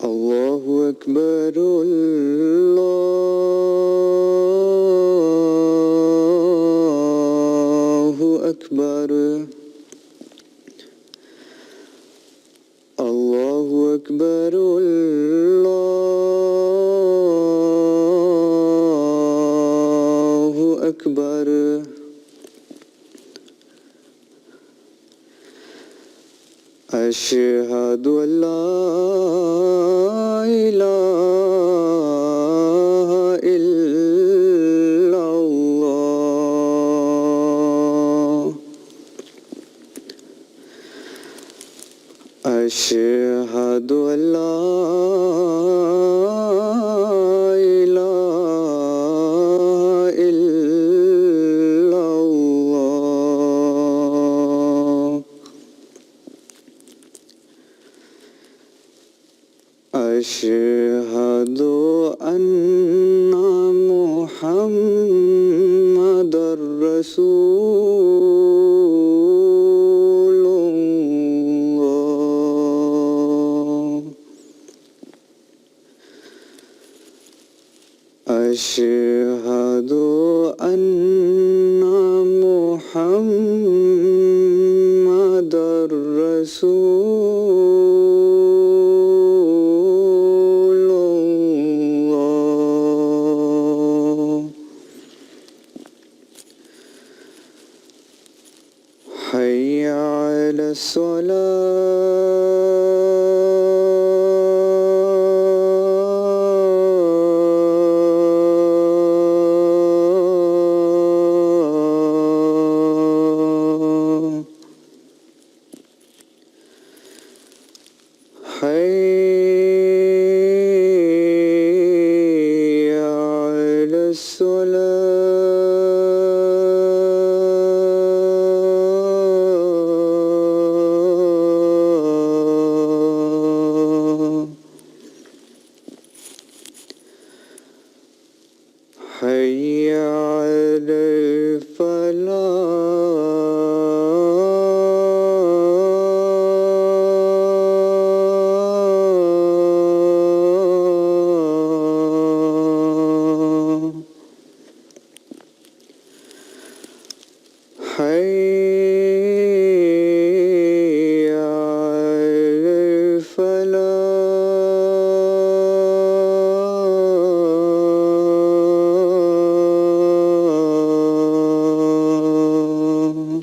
الله أكبر الله أكبر الله أكبر الله أكبر أشهد أن لا إله إلا الله أشهد أن لا إله إلا الله أشهد أن محمدًا رسول الله أشهد أن محمدًا رسول الله حي على الصلاة حي على الصلاة حي على الفلاح حي على الفلاح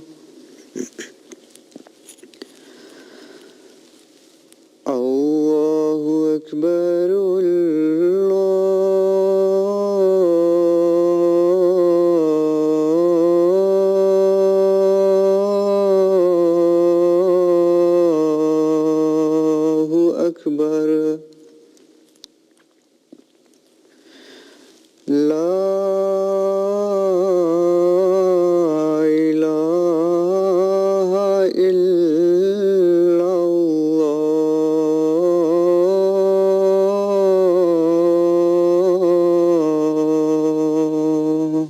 الله أكبر الله أكبر لا إله إلا الله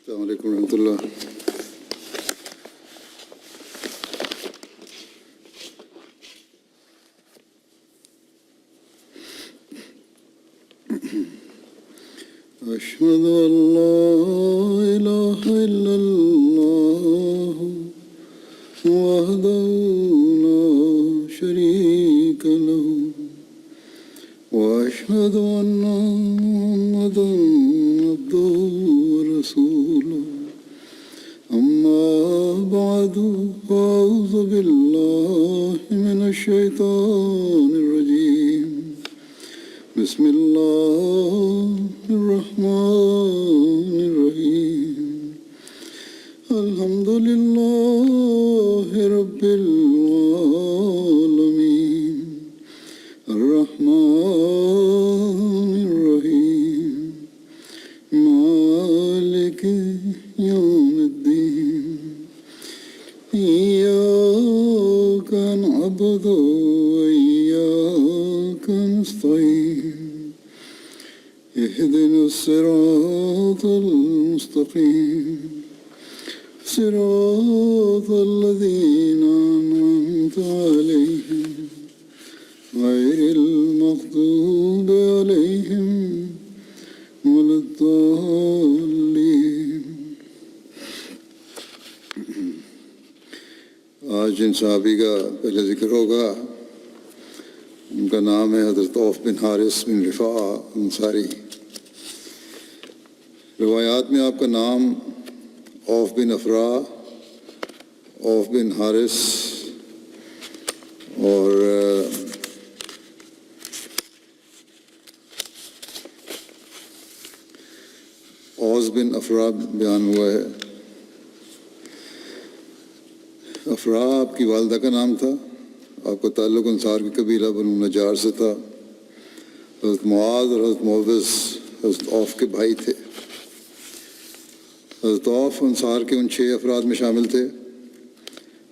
السلام عليكم ورحمة الله. أشهد أن لا إله إلا الله وحده لا شريك له وأشهد أن محمدًا عبده ورسوله أما بعد فأعوذ بالله من الشيطان الرجيم بسم الله الرحمن الرحيم الحمد لله رب العالمين الرحمن الرحيم مالك يوم الدين إياك نعبد وإياك نستعين اهدنا الصراط المستقيم صراط الذين أنعمت عليهم غير المغضوب عليهم ولا الضالين. آج جن صحابی کا پہلے ذکر ہوگا ان کا نام ہے حضرت عوف بن حارث بن رفاع انصاری. روایات میں آپ کا نام عوف بن افراء، عوف بن حارث اور اوس بن افراء بیان ہوا ہے. افراء آپ کی والدہ کا نام تھا. آپ کا تعلق انصار کی قبیلہ بنو نجار سے تھا. حضرت معاذ اور حضرت معوذ حضرت عوف کے بھائی تھے. حضرت عوف انصار کے ان 6 افراد میں شامل تھے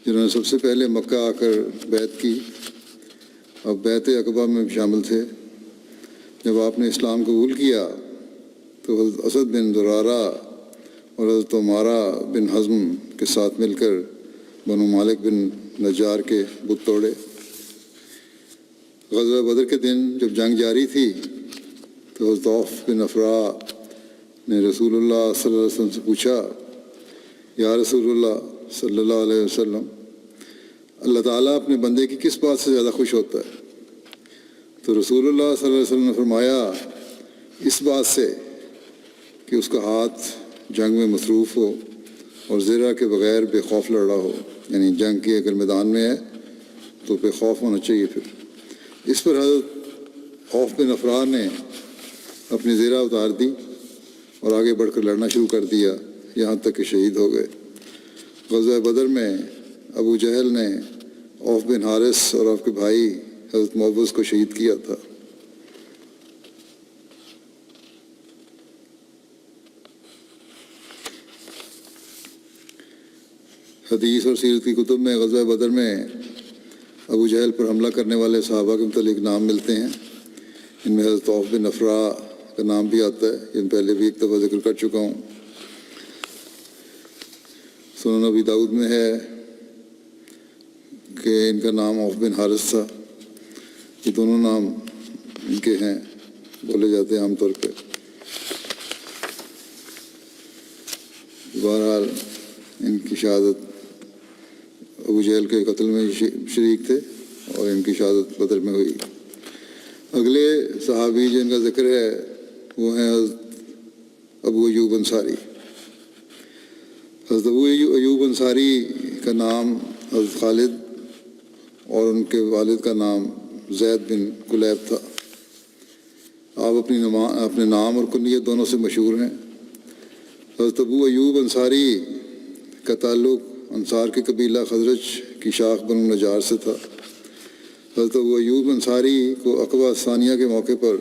جنہوں نے سب سے پہلے مکہ آ کر بیعت کی. اب بیعت عقبہ میں بھی شامل تھے. جب آپ نے اسلام قبول کیا تو حضرت اسد بن زرارہ اور حضرت عمارہ بن حزم کے ساتھ مل کر بنو مالک بن نجار کے بت توڑے. غزوہ بدر کے دن جب جنگ جاری تھی تو حضرت عوف بن افراء نے رسول اللہ صلی اللہ علیہ وسلم سے پوچھا، یا رسول اللہ صلی اللہ علیہ وسلم، اللہ تعالیٰ اپنے بندے کی کس بات سے زیادہ خوش ہوتا ہے؟ تو رسول اللہ صلی اللہ علیہ وسلم نے فرمایا، اس بات سے کہ اس کا ہاتھ جنگ میں مصروف ہو اور زرہ کے بغیر بے خوف لڑ رہا ہو. یعنی جنگ کی اگر میدان میں ہے تو بے خوف ہونا چاہیے. پھر اس پر حضرت عوف بن افراء نے اپنی زرہ اتار دی اور آگے بڑھ کر لڑنا شروع کر دیا یہاں تک کہ شہید ہو گئے. غزوہ بدر میں ابو جہل نے عوف بن حارث اور آپ کے بھائی حضرت معوذ کو شہید کیا تھا. حدیث اور سیرت کی کتب میں غزوہ بدر میں ابو جہل پر حملہ کرنے والے صحابہ کے متعلق نام ملتے ہیں. ان میں حضرت عوف بن افراء کا نام بھی آتا ہے، یہ پہلے بھی ایک دفعہ ذکر کر چکا ہوں. سنن ابی داؤد میں ہے کہ ان کا نام عوف بن حارث تھا. یہ دونوں نام ان کے ہیں، بولے جاتے ہیں عام طور پہ. بہرحال ان کی شہادت ابو جہل کے قتل میں شریک تھے اور ان کی شہادت بدر میں ہوئی. اگلے صحابی جن کا ذکر ہے وہ ہیں حضرت ابو ایوب انصاری. حضرت ابو ایوب انصاری کا نام حضرت خالد اور ان کے والد کا نام زید بن کلیب تھا. آپ اپنے نام اور کنیت دونوں سے مشہور ہیں. حضرت ابو ایوب انصاری کا تعلق انصار کے قبیلہ خزرج کی شاخ بنو نجار سے تھا. حضرت ابو ایوب انصاری کو عقبہ ثانیہ کے موقع پر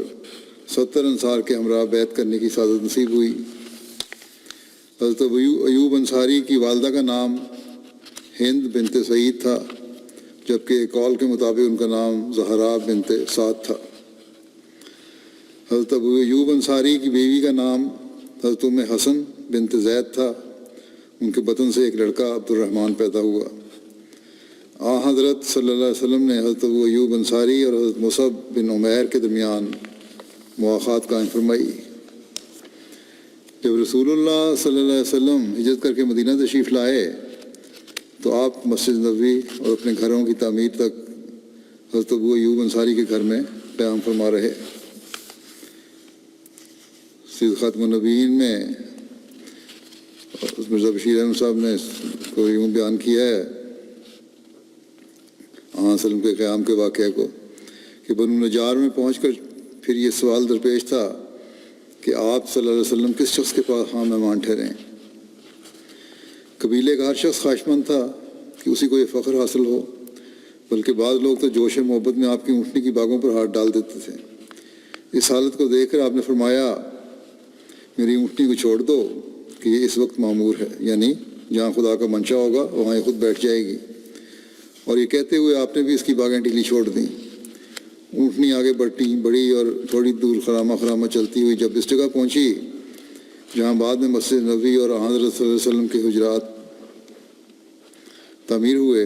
70 انصار کے ہمراہ بیعت کرنے کی سعادت نصیب ہوئی. حضرت ابو ایوب انصاری کی والدہ کا نام ہند بنت سعید تھا، جبکہ ایک قول کے مطابق ان کا نام زہرا بنت سعد تھا. حضرت ابو ایوب انصاری کی بیوی کا نام حضرت ام حسن بنت زید تھا. ان کے بطن سے ایک لڑکا عبد الرحمن پیدا ہوا. حضرت صلی اللہ علیہ وسلم نے حضرت ابو ایوب انصاری اور حضرت مصعب بن عمیر کے درمیان مواخات قائم فرمائی. جب رسول اللہ صلی اللہ علیہ وسلم ہجرت کر کے مدینہ تشریف لائے تو آپ مسجد نبوی اور اپنے گھروں کی تعمیر تک حضرت ابو ایوب انصاری کے گھر میں قیام فرما رہے. سید خاتم النبیین میں مرزا بشیر احمد صاحب نے کو یوں بیان کیا ہے وسلم کے قیام کے واقعے کو کہ بنو نجار میں پہنچ کر پھر یہ سوال درپیش تھا کہ آپ صلی اللہ علیہ وسلم کس شخص کے پاس مہمان ٹھہریں. قبیلے کا ہر شخص خواہشمند تھا کہ اسی کو یہ فخر حاصل ہو، بلکہ بعض لوگ تو جوش محبت میں آپ کی اونٹنی کی باغوں پر ہاتھ ڈال دیتے تھے. اس حالت کو دیکھ کر آپ نے فرمایا، میری اونٹنی کو چھوڑ دو کہ یہ اس وقت معمور ہے، یعنی جہاں خدا کا منشا ہوگا وہاں یہ خود بیٹھ جائے گی. اور یہ کہتے ہوئے آپ نے بھی اس کی باغیں ڈھیلی چھوڑ دیں۔ اونٹنی آگے بڑھی اور تھوڑی دور خرامہ چلتی ہوئی جب اس جگہ پہنچی جہاں بعد میں مسجد نبوی اور حضرت صلی اللہ علیہ وسلم کے حجرات تعمیر ہوئے،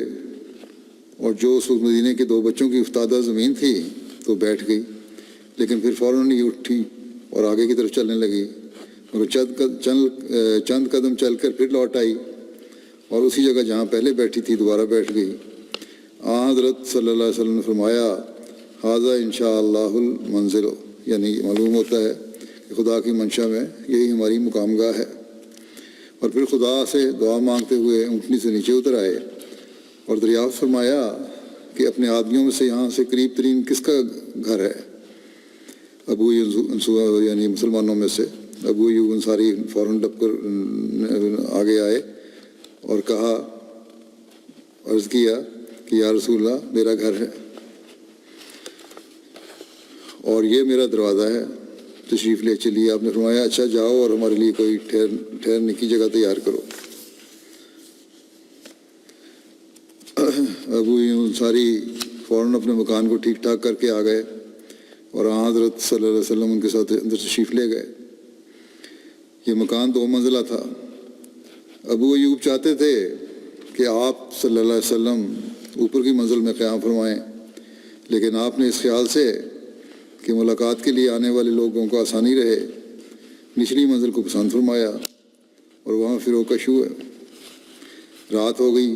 اور جو اس وقت مدینے کے 2 بچوں کی افتادہ زمین تھی، تو بیٹھ گئی، لیکن پھر فوراً ہی اٹھی اور آگے کی طرف چلنے لگی، مگر چند قدم چل کر پھر لوٹ آئی اور اسی جگہ جہاں پہلے بیٹھی تھی دوبارہ بیٹھ گئی۔ حضرت صلی اللہ علیہ وسلم نے فرمایا ھذا انشاءاللہ المنزل، یعنی معلوم ہوتا ہے کہ خدا کی منشا میں یہی ہماری مقام گاہ ہے۔ اور پھر خدا سے دعا مانگتے ہوئے اونٹنی سے نیچے اتر آئے اور دریافت فرمایا کہ اپنے آدمیوں میں سے یہاں سے قریب ترین کس کا گھر ہے؟ ابو یعنی مسلمانوں میں سے ابو ایوب انصاری فوراً ڈب کر آگے آئے اور کہا، عرض کیا کہ یا رسول اللہ میرا گھر ہے اور یہ میرا دروازہ ہے، تشریف لے چلیے۔ آپ نے فرمایا اچھا جاؤ اور ہمارے لیے کوئی ٹھہرنے کی جگہ تیار کرو۔ ابو انصاری فوراً اپنے مکان کو ٹھیک ٹھاک کر کے آ گئے اور حضرت صلی اللہ علیہ وسلم ان کے ساتھ اندر تشریف لے گئے۔ یہ مکان 2 منزلہ تھا۔ ابو ایوب چاہتے تھے کہ آپ صلی اللہ علیہ وسلم اوپر کی منزل میں قیام فرمائیں، لیکن آپ نے اس خیال سے کہ ملاقات کے لیے آنے والے لوگوں کو آسانی رہے نچلی منزل کو پسند فرمایا اور وہاں فروکش ہوئے۔ رات ہو گئی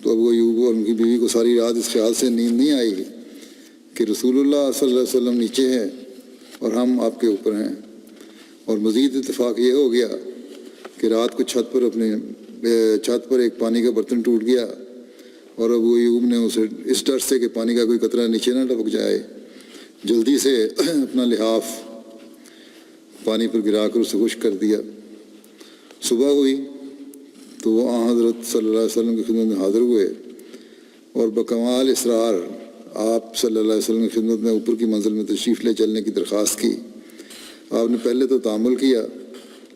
تو ابو ایوب اور ان کی بیوی کو ساری رات اس خیال سے نیند نہیں آئی کہ رسول اللہ صلی اللہ علیہ وسلم نیچے ہیں اور ہم آپ کے اوپر ہیں، اور مزید اتفاق یہ ہو گیا کہ رات کو چھت پر ایک پانی کا برتن ٹوٹ گیا اور ابو ایوب نے اسے اس ڈر سے کہ پانی کا کوئی قطرہ نیچے نہ ٹپک جائے جلدی سے اپنا لحاف پانی پر گرا کر اسے خشک کر دیا۔ صبح ہوئی تو وہ حضرت صلی اللہ علیہ وسلم کی خدمت میں حاضر ہوئے اور بکمال اصرار آپ صلی اللہ علیہ وسلم کی خدمت میں اوپر کی منزل میں تشریف لے چلنے کی درخواست کی۔ آپ نے پہلے تو تحمل کیا،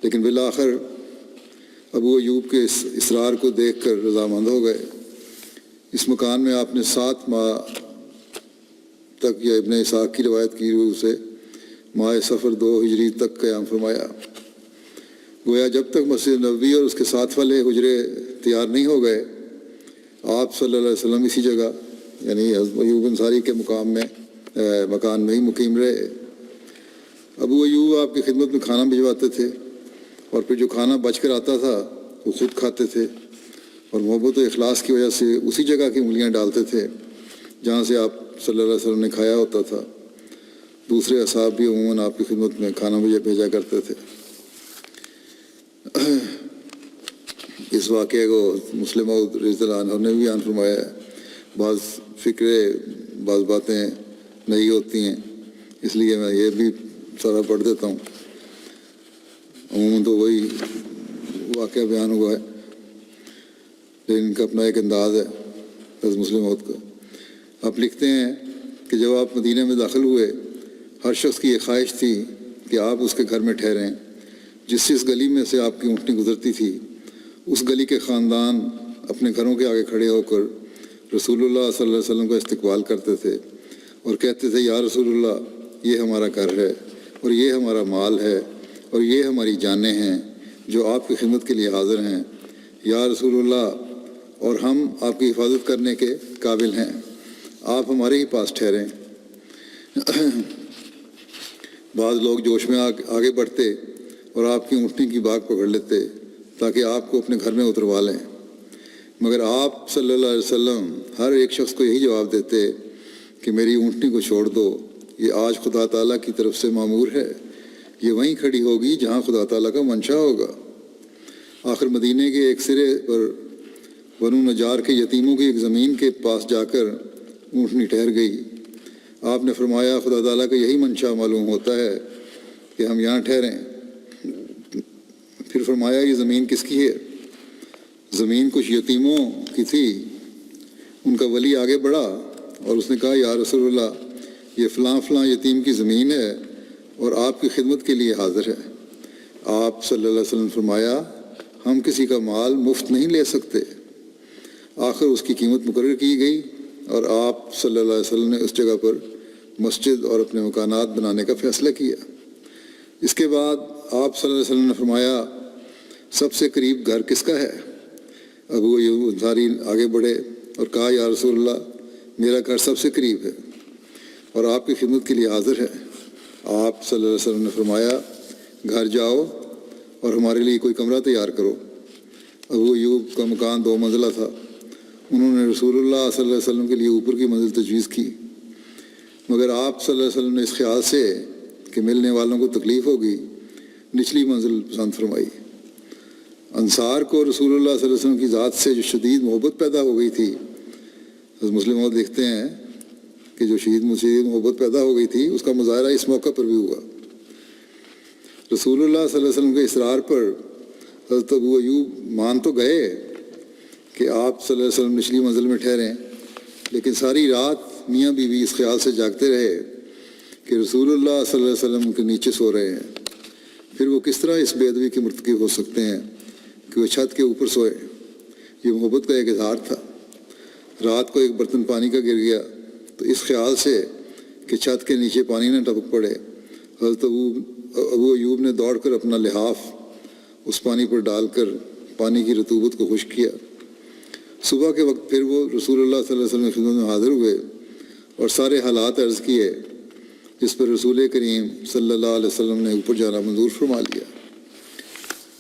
لیکن بالآخر ابو ایوب کے اس اصرار کو دیکھ کر رضامند ہو گئے۔ اس مکان میں آپ نے 7 ماہ تک، یا ابن اسحاق کی روایت کی روح سے ماہ صفر 2 ہجری تک قیام فرمایا۔ گویا جب تک مسجد نبوی اور اس کے ساتھ والے حجرے تیار نہیں ہو گئے، آپ صلی اللہ علیہ وسلم اسی جگہ یعنی ایوب انصاری کے مکان میں ہی مقیم رہے۔ ابو ایوب آپ کی خدمت میں کھانا بھجواتے تھے اور پھر جو کھانا بچ کر آتا تھا وہ خود کھاتے تھے اور محبت و اخلاص کی وجہ سے اسی جگہ کی انگلیاں ڈالتے تھے جہاں سے آپ صلی اللہ علیہ وسلم نے کھایا ہوتا تھا۔ دوسرے اصحاب بھی عموماً آپ کی خدمت میں کھانا بھیجا کرتے تھے۔ اس واقعے کو مسلم موعود رضی اللہ عنہ نے بھی بیان فرمایا ہے۔ بعض بعض باتیں نہیں ہوتی ہیں، اس لیے میں یہ بھی سارا پڑھ دیتا ہوں۔ عموماً تو وہی واقعہ بیان ہوا ہے، لیکن ان کا اپنا ایک انداز ہے حضرت مسلم موعود کا۔ آپ لکھتے ہیں کہ جب آپ مدینہ میں داخل ہوئے، ہر شخص کی یہ خواہش تھی کہ آپ اس کے گھر میں ٹھہریں۔ جس گلی میں سے آپ کی اونٹنی گزرتی تھی، اس گلی کے خاندان اپنے گھروں کے آگے کھڑے ہو کر رسول اللہ صلی اللہ علیہ وسلم کا استقبال کرتے تھے اور کہتے تھے یا رسول اللہ یہ ہمارا گھر ہے اور یہ ہمارا مال ہے اور یہ ہماری جانیں ہیں جو آپ کی خدمت کے لیے حاضر ہیں، یا رسول اللہ، اور ہم آپ کی حفاظت کرنے کے قابل ہیں، آپ ہمارے ہی پاس ٹھہریں۔ بعض لوگ جوش میں آگے بڑھتے اور آپ کی اونٹنی کی باگ پکڑ لیتے تاکہ آپ کو اپنے گھر میں اتروا لیں، مگر آپ صلی اللہ علیہ وسلم ہر ایک شخص کو یہی جواب دیتے کہ میری اونٹنی کو چھوڑ دو، یہ آج خدا تعالیٰ کی طرف سے مامور ہے، یہ وہیں کھڑی ہوگی جہاں خدا تعالیٰ کا منشا ہوگا۔ آخر مدینے کے ایک سرے پر بنو نجار کے یتیموں کی ایک زمین کے پاس جا کر اونٹنی ٹھہر گئی۔ آپ نے فرمایا خدا تعالیٰ کا یہی منشا معلوم ہوتا ہے کہ ہم یہاں ٹھہریں۔ پھر فرمایا یہ زمین کس کی ہے؟ زمین کچھ یتیموں کی تھی۔ ان کا ولی آگے بڑھا اور اس نے کہا یا رسول اللہ یہ فلاں فلاں یتیم کی زمین ہے اور آپ کی خدمت کے لیے حاضر ہے۔ آپ صلی اللہ علیہ وسلم نے فرمایا ہم کسی کا مال مفت نہیں لے سکتے۔ آخر اس کی قیمت مقرر کی گئی اور آپ صلی اللہ علیہ وسلم نے اس جگہ پر مسجد اور اپنے مکانات بنانے کا فیصلہ کیا۔ اس کے بعد آپ صلی اللہ علیہ وسلم نے فرمایا سب سے قریب گھر کس کا ہے؟ ابو ایوب انصاری آگے بڑھے اور کہا یا رسول اللہ میرا گھر سب سے قریب ہے اور آپ کی خدمت کے لیے حاضر ہے۔ آپ صلی اللہ علیہ وسلم نے فرمایا گھر جاؤ اور ہمارے لیے کوئی کمرہ تیار کرو۔ ابو ایوب کا مکان 2 منزلہ تھا۔ انہوں نے رسول اللہ صلی اللہ علیہ وسلم کے لیے اوپر کی منزل تجویز کی، مگر آپ صلی اللہ علیہ وسلم نے اس خیال سے کہ ملنے والوں کو تکلیف ہوگی نچلی منزل پسند فرمائی۔ انصار کو رسول اللہ صلی اللہ علیہ وسلم کی ذات سے جو شدید محبت پیدا ہو گئی تھی، مسلم موت دیکھتے ہیں کہ جو شدید محبت پیدا ہو گئی تھی اس کا مظاہرہ اس موقع پر بھی ہوا۔ رسول اللہ صلی اللہ علیہ وسلم کے اصرار پر حضرت ابو ایوب مان تو گئے کہ آپ صلی اللہ علیہ وسلم نچلی منزل میں ٹھہریں، لیکن ساری رات میاں بیوی اس خیال سے جاگتے رہے کہ رسول اللہ صلی اللہ علیہ وسلم کے نیچے سو رہے ہیں، پھر وہ کس طرح اس بے ادبی کے مرتکب ہو سکتے ہیں کہ وہ چھت کے اوپر سوئے۔ یہ محبت کا ایک اظہار تھا۔ رات کو ایک برتن پانی کا گر گیا تو اس خیال سے کہ چھت کے نیچے پانی نہ ٹپک پڑے، حضرت ابو ایوب نے دوڑ کر اپنا لحاف اس پانی پر ڈال کر پانی کی رطوبت کو خشک کیا۔ صبح کے وقت پھر وہ رسول اللہ صلی اللہ علیہ وسلم کی خدمت میں حاضر ہوئے اور سارے حالات عرض کیے، جس پر رسول کریم صلی اللہ علیہ وسلم نے اوپر جانا منظور فرما لیا۔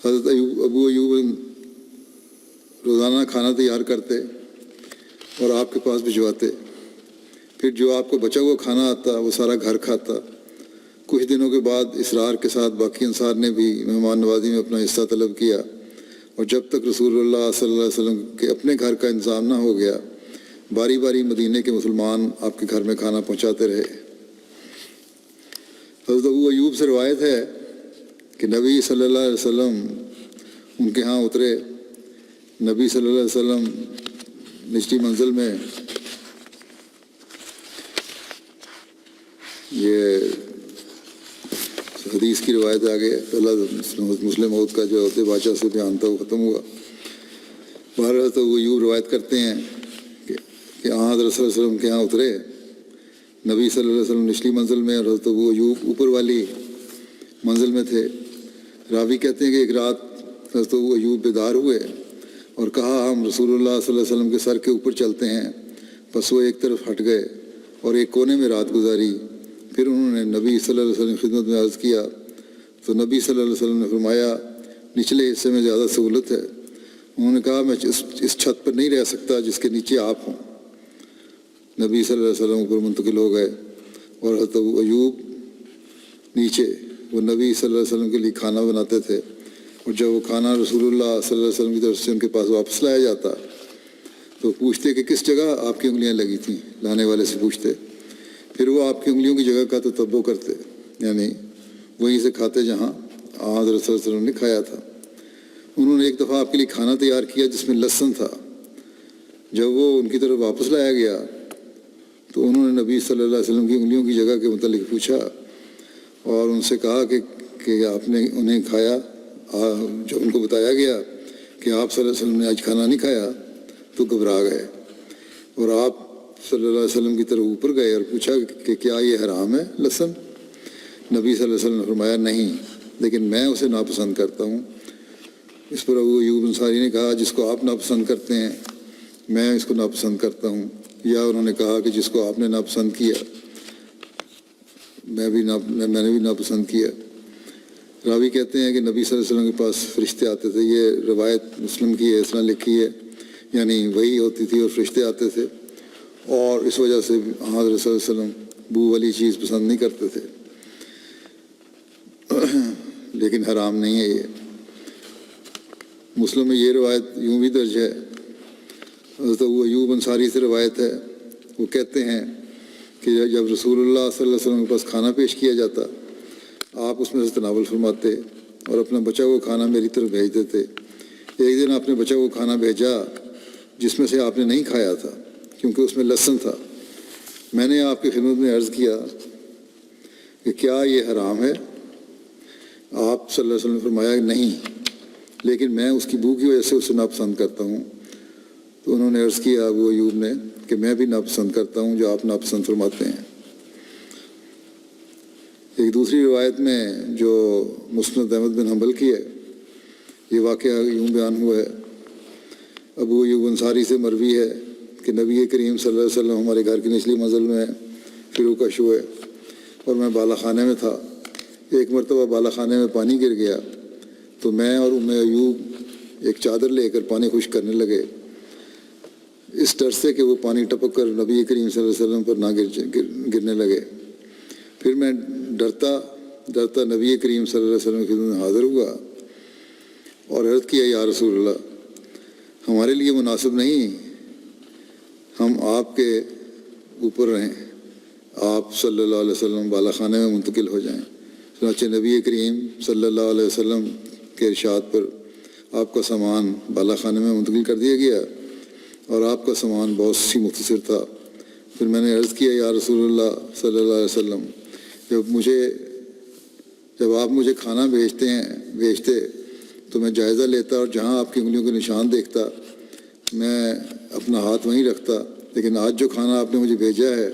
حضرت ابو ایوب روزانہ کھانا تیار کرتے اور آپ کے پاس بھجواتے، پھر جو آپ کو بچا ہوا کھانا آتا وہ سارا گھر کھاتا۔ کچھ دنوں کے بعد اصرار کے ساتھ باقی انصار نے بھی مہمان نوازی میں اپنا حصہ طلب کیا، اور جب تک رسول اللہ صلی اللہ علیہ وسلم کے اپنے گھر کا انتظام نہ ہو گیا باری باری مدینے کے مسلمان آپ کے گھر میں کھانا پہنچاتے رہے۔ حضرت ابو ایوب سے روایت ہے کہ نبی صلی اللہ علیہ وسلم ان کے ہاں اترے۔ نبی صلی اللہ علیہ وسلم نچلی منزل میں، یہ حدیث کی روایت آگے پہلا مسلم موت کا جو عہدے بادشاہ سے بیان تھا وہ ختم ہوا۔ بہرحال تو وہ یوں روایت کرتے ہیں کہ حضرت صلی اللہ علیہ وسلم کے ہاں اترے۔ نبی صلی اللہ علیہ وسلم نچلی منزل میں اور حضرت ابو ایوب اوپر والی منزل میں تھے۔ راوی کہتے ہیں کہ ایک رات حضرت ابو ایوب بیدار ہوئے اور کہا ہم رسول اللہ صلی اللہ علیہ وسلم کے سر کے اوپر چلتے ہیں۔ پس وہ ایک طرف ہٹ گئے اور ایک کونے میں رات گزاری۔ پھر انہوں نے نبی صلی اللہ علیہ وسلم کی خدمت میں عرض کیا تو نبی صلی اللہ علیہ وسلم نے فرمایا نچلے حصے میں زیادہ سہولت ہے۔ انہوں نے کہا میں اس چھت پر نہیں رہ سکتا جس کے نیچے آپ ہوں۔ نبی صلی اللہ علیہ وسلم اوپر منتقل ہو گئے اور حضرت ابو ایوب نیچے۔ وہ نبی صلی اللہ علیہ وسلم کے لیے کھانا بناتے تھے، اور جب وہ کھانا رسول اللہ صلی اللہ علیہ وسلم کی طرف سے ان کے پاس واپس لایا جاتا تو پوچھتے کہ کس جگہ آپ کی انگلیاں لگی تھیں، لانے والے سے پوچھتے۔ پھر وہ آپ کی انگلیوں کی جگہ کا تتبع کرتے، یعنی وہیں سے کھاتے جہاں حضرت صلی اللہ علیہ وسلم نے کھایا تھا۔ انہوں نے ایک دفعہ آپ کے لیے کھانا تیار کیا جس میں لہسن تھا۔ جب وہ ان کی طرف واپس لایا گیا تو انہوں نے نبی صلی اللہ علیہ وسلم کی انگلیوں کی جگہ کے متعلق پوچھا اور ان سے کہا کہ آپ نے انہیں کھایا۔ جب ان کو بتایا گیا کہ آپ صلی اللہ علیہ وسلم نے آج کھانا نہیں کھایا تو گھبرا گئے، اور آپ صلی اللہ علیہ وسلم کی طرف اوپر گئے اور پوچھا کہ کیا یہ حرام ہے لہسن؟ نبی صلی اللہ علیہ وسلم نے فرمایا نہیں، لیکن میں اسے ناپسند کرتا ہوں۔ اس پر ابو ایوب انصاری نے کہا جس کو آپ ناپسند کرتے ہیں میں اس کو ناپسند کرتا ہوں، یا انہوں نے کہا کہ جس کو آپ نے ناپسند کیا میں نے بھی ناپسند کیا۔ راوی کہتے ہیں کہ نبی صلی اللہ علیہ وسلم کے پاس فرشتے آتے تھے۔ یہ روایت مسلم کی ہے، اس طرح لکھی ہے، یعنی وہی ہوتی تھی اور فرشتے آتے تھے، اور اس وجہ سے حضرت صلی اللہ علیہ وسلم بو والی چیز پسند نہیں کرتے تھے، لیکن حرام نہیں ہے یہ۔ مسلم میں یہ روایت یوں بھی درج ہے، حضرت ابو ایوب انصاری سے روایت ہے، وہ کہتے ہیں کہ جب رسول اللہ صلی اللہ علیہ وسلم کے پاس کھانا پیش کیا جاتا آپ اس میں سے تناول فرماتے اور اپنا بچا ہوا کھانا میری طرف بھیج دیتے۔ ایک دن آپ نے بچا ہوا کھانا بھیجا جس میں سے آپ نے نہیں کھایا تھا کیونکہ اس میں لہسن تھا۔ میں نے آپ کی خدمت میں عرض کیا کہ کیا یہ حرام ہے؟ آپ صلی اللہ علیہ وسلم نے فرمایا نہیں، لیکن میں اس کی بو کی وجہ سے اسے ناپسند کرتا ہوں۔ تو تو انہوں نے عرض کیا ابو ایوب نے کہ میں بھی ناپسند کرتا ہوں جو آپ ناپسند فرماتے ہیں۔ ایک دوسری روایت میں جو مسند احمد بن حنبل کی ہے، یہ واقعہ یوں بیان ہوا ہے، ابو ایوب انصاری سے مروی ہے کہ نبی کریم صلی اللہ علیہ وسلم ہمارے گھر کی نچلی منزل میں فروکش ہوئے اور میں بالا خانے میں تھا۔ ایک مرتبہ بالا خانے میں پانی گر گیا تو میں اور ام ایوب ایک چادر لے کر پانی خشک کرنے لگے، اس ڈر سے کہ وہ پانی ٹپک کر نبی کریم صلی اللہ علیہ وسلم پر نہ گرنے لگے۔ پھر میں ڈرتا نبی کریم صلی اللہ علیہ وسلم کی خدمت میں حاضر ہوا اور عرض کیا یا رسول اللہ، ہمارے لیے مناسب نہیں ہم آپ کے اوپر رہیں، آپ صلی اللہ علیہ وسلم بالا خانے میں منتقل ہو جائیں۔ چنانچہ نبی کریم صلی اللہ علیہ وسلم کے ارشاد پر آپ کا سامان بالا خانے میں منتقل کر دیا گیا اور آپ کا سامان بہت سی مختصر تھا۔ پھر میں نے عرض کیا یا رسول اللہ صلی اللہ علیہ وسلم، جب آپ مجھے کھانا بھیجتے تو میں جائزہ لیتا اور جہاں آپ کی انگلیوں کے نشان دیکھتا میں اپنا ہاتھ وہیں رکھتا، لیکن آج جو کھانا آپ نے مجھے بھیجا ہے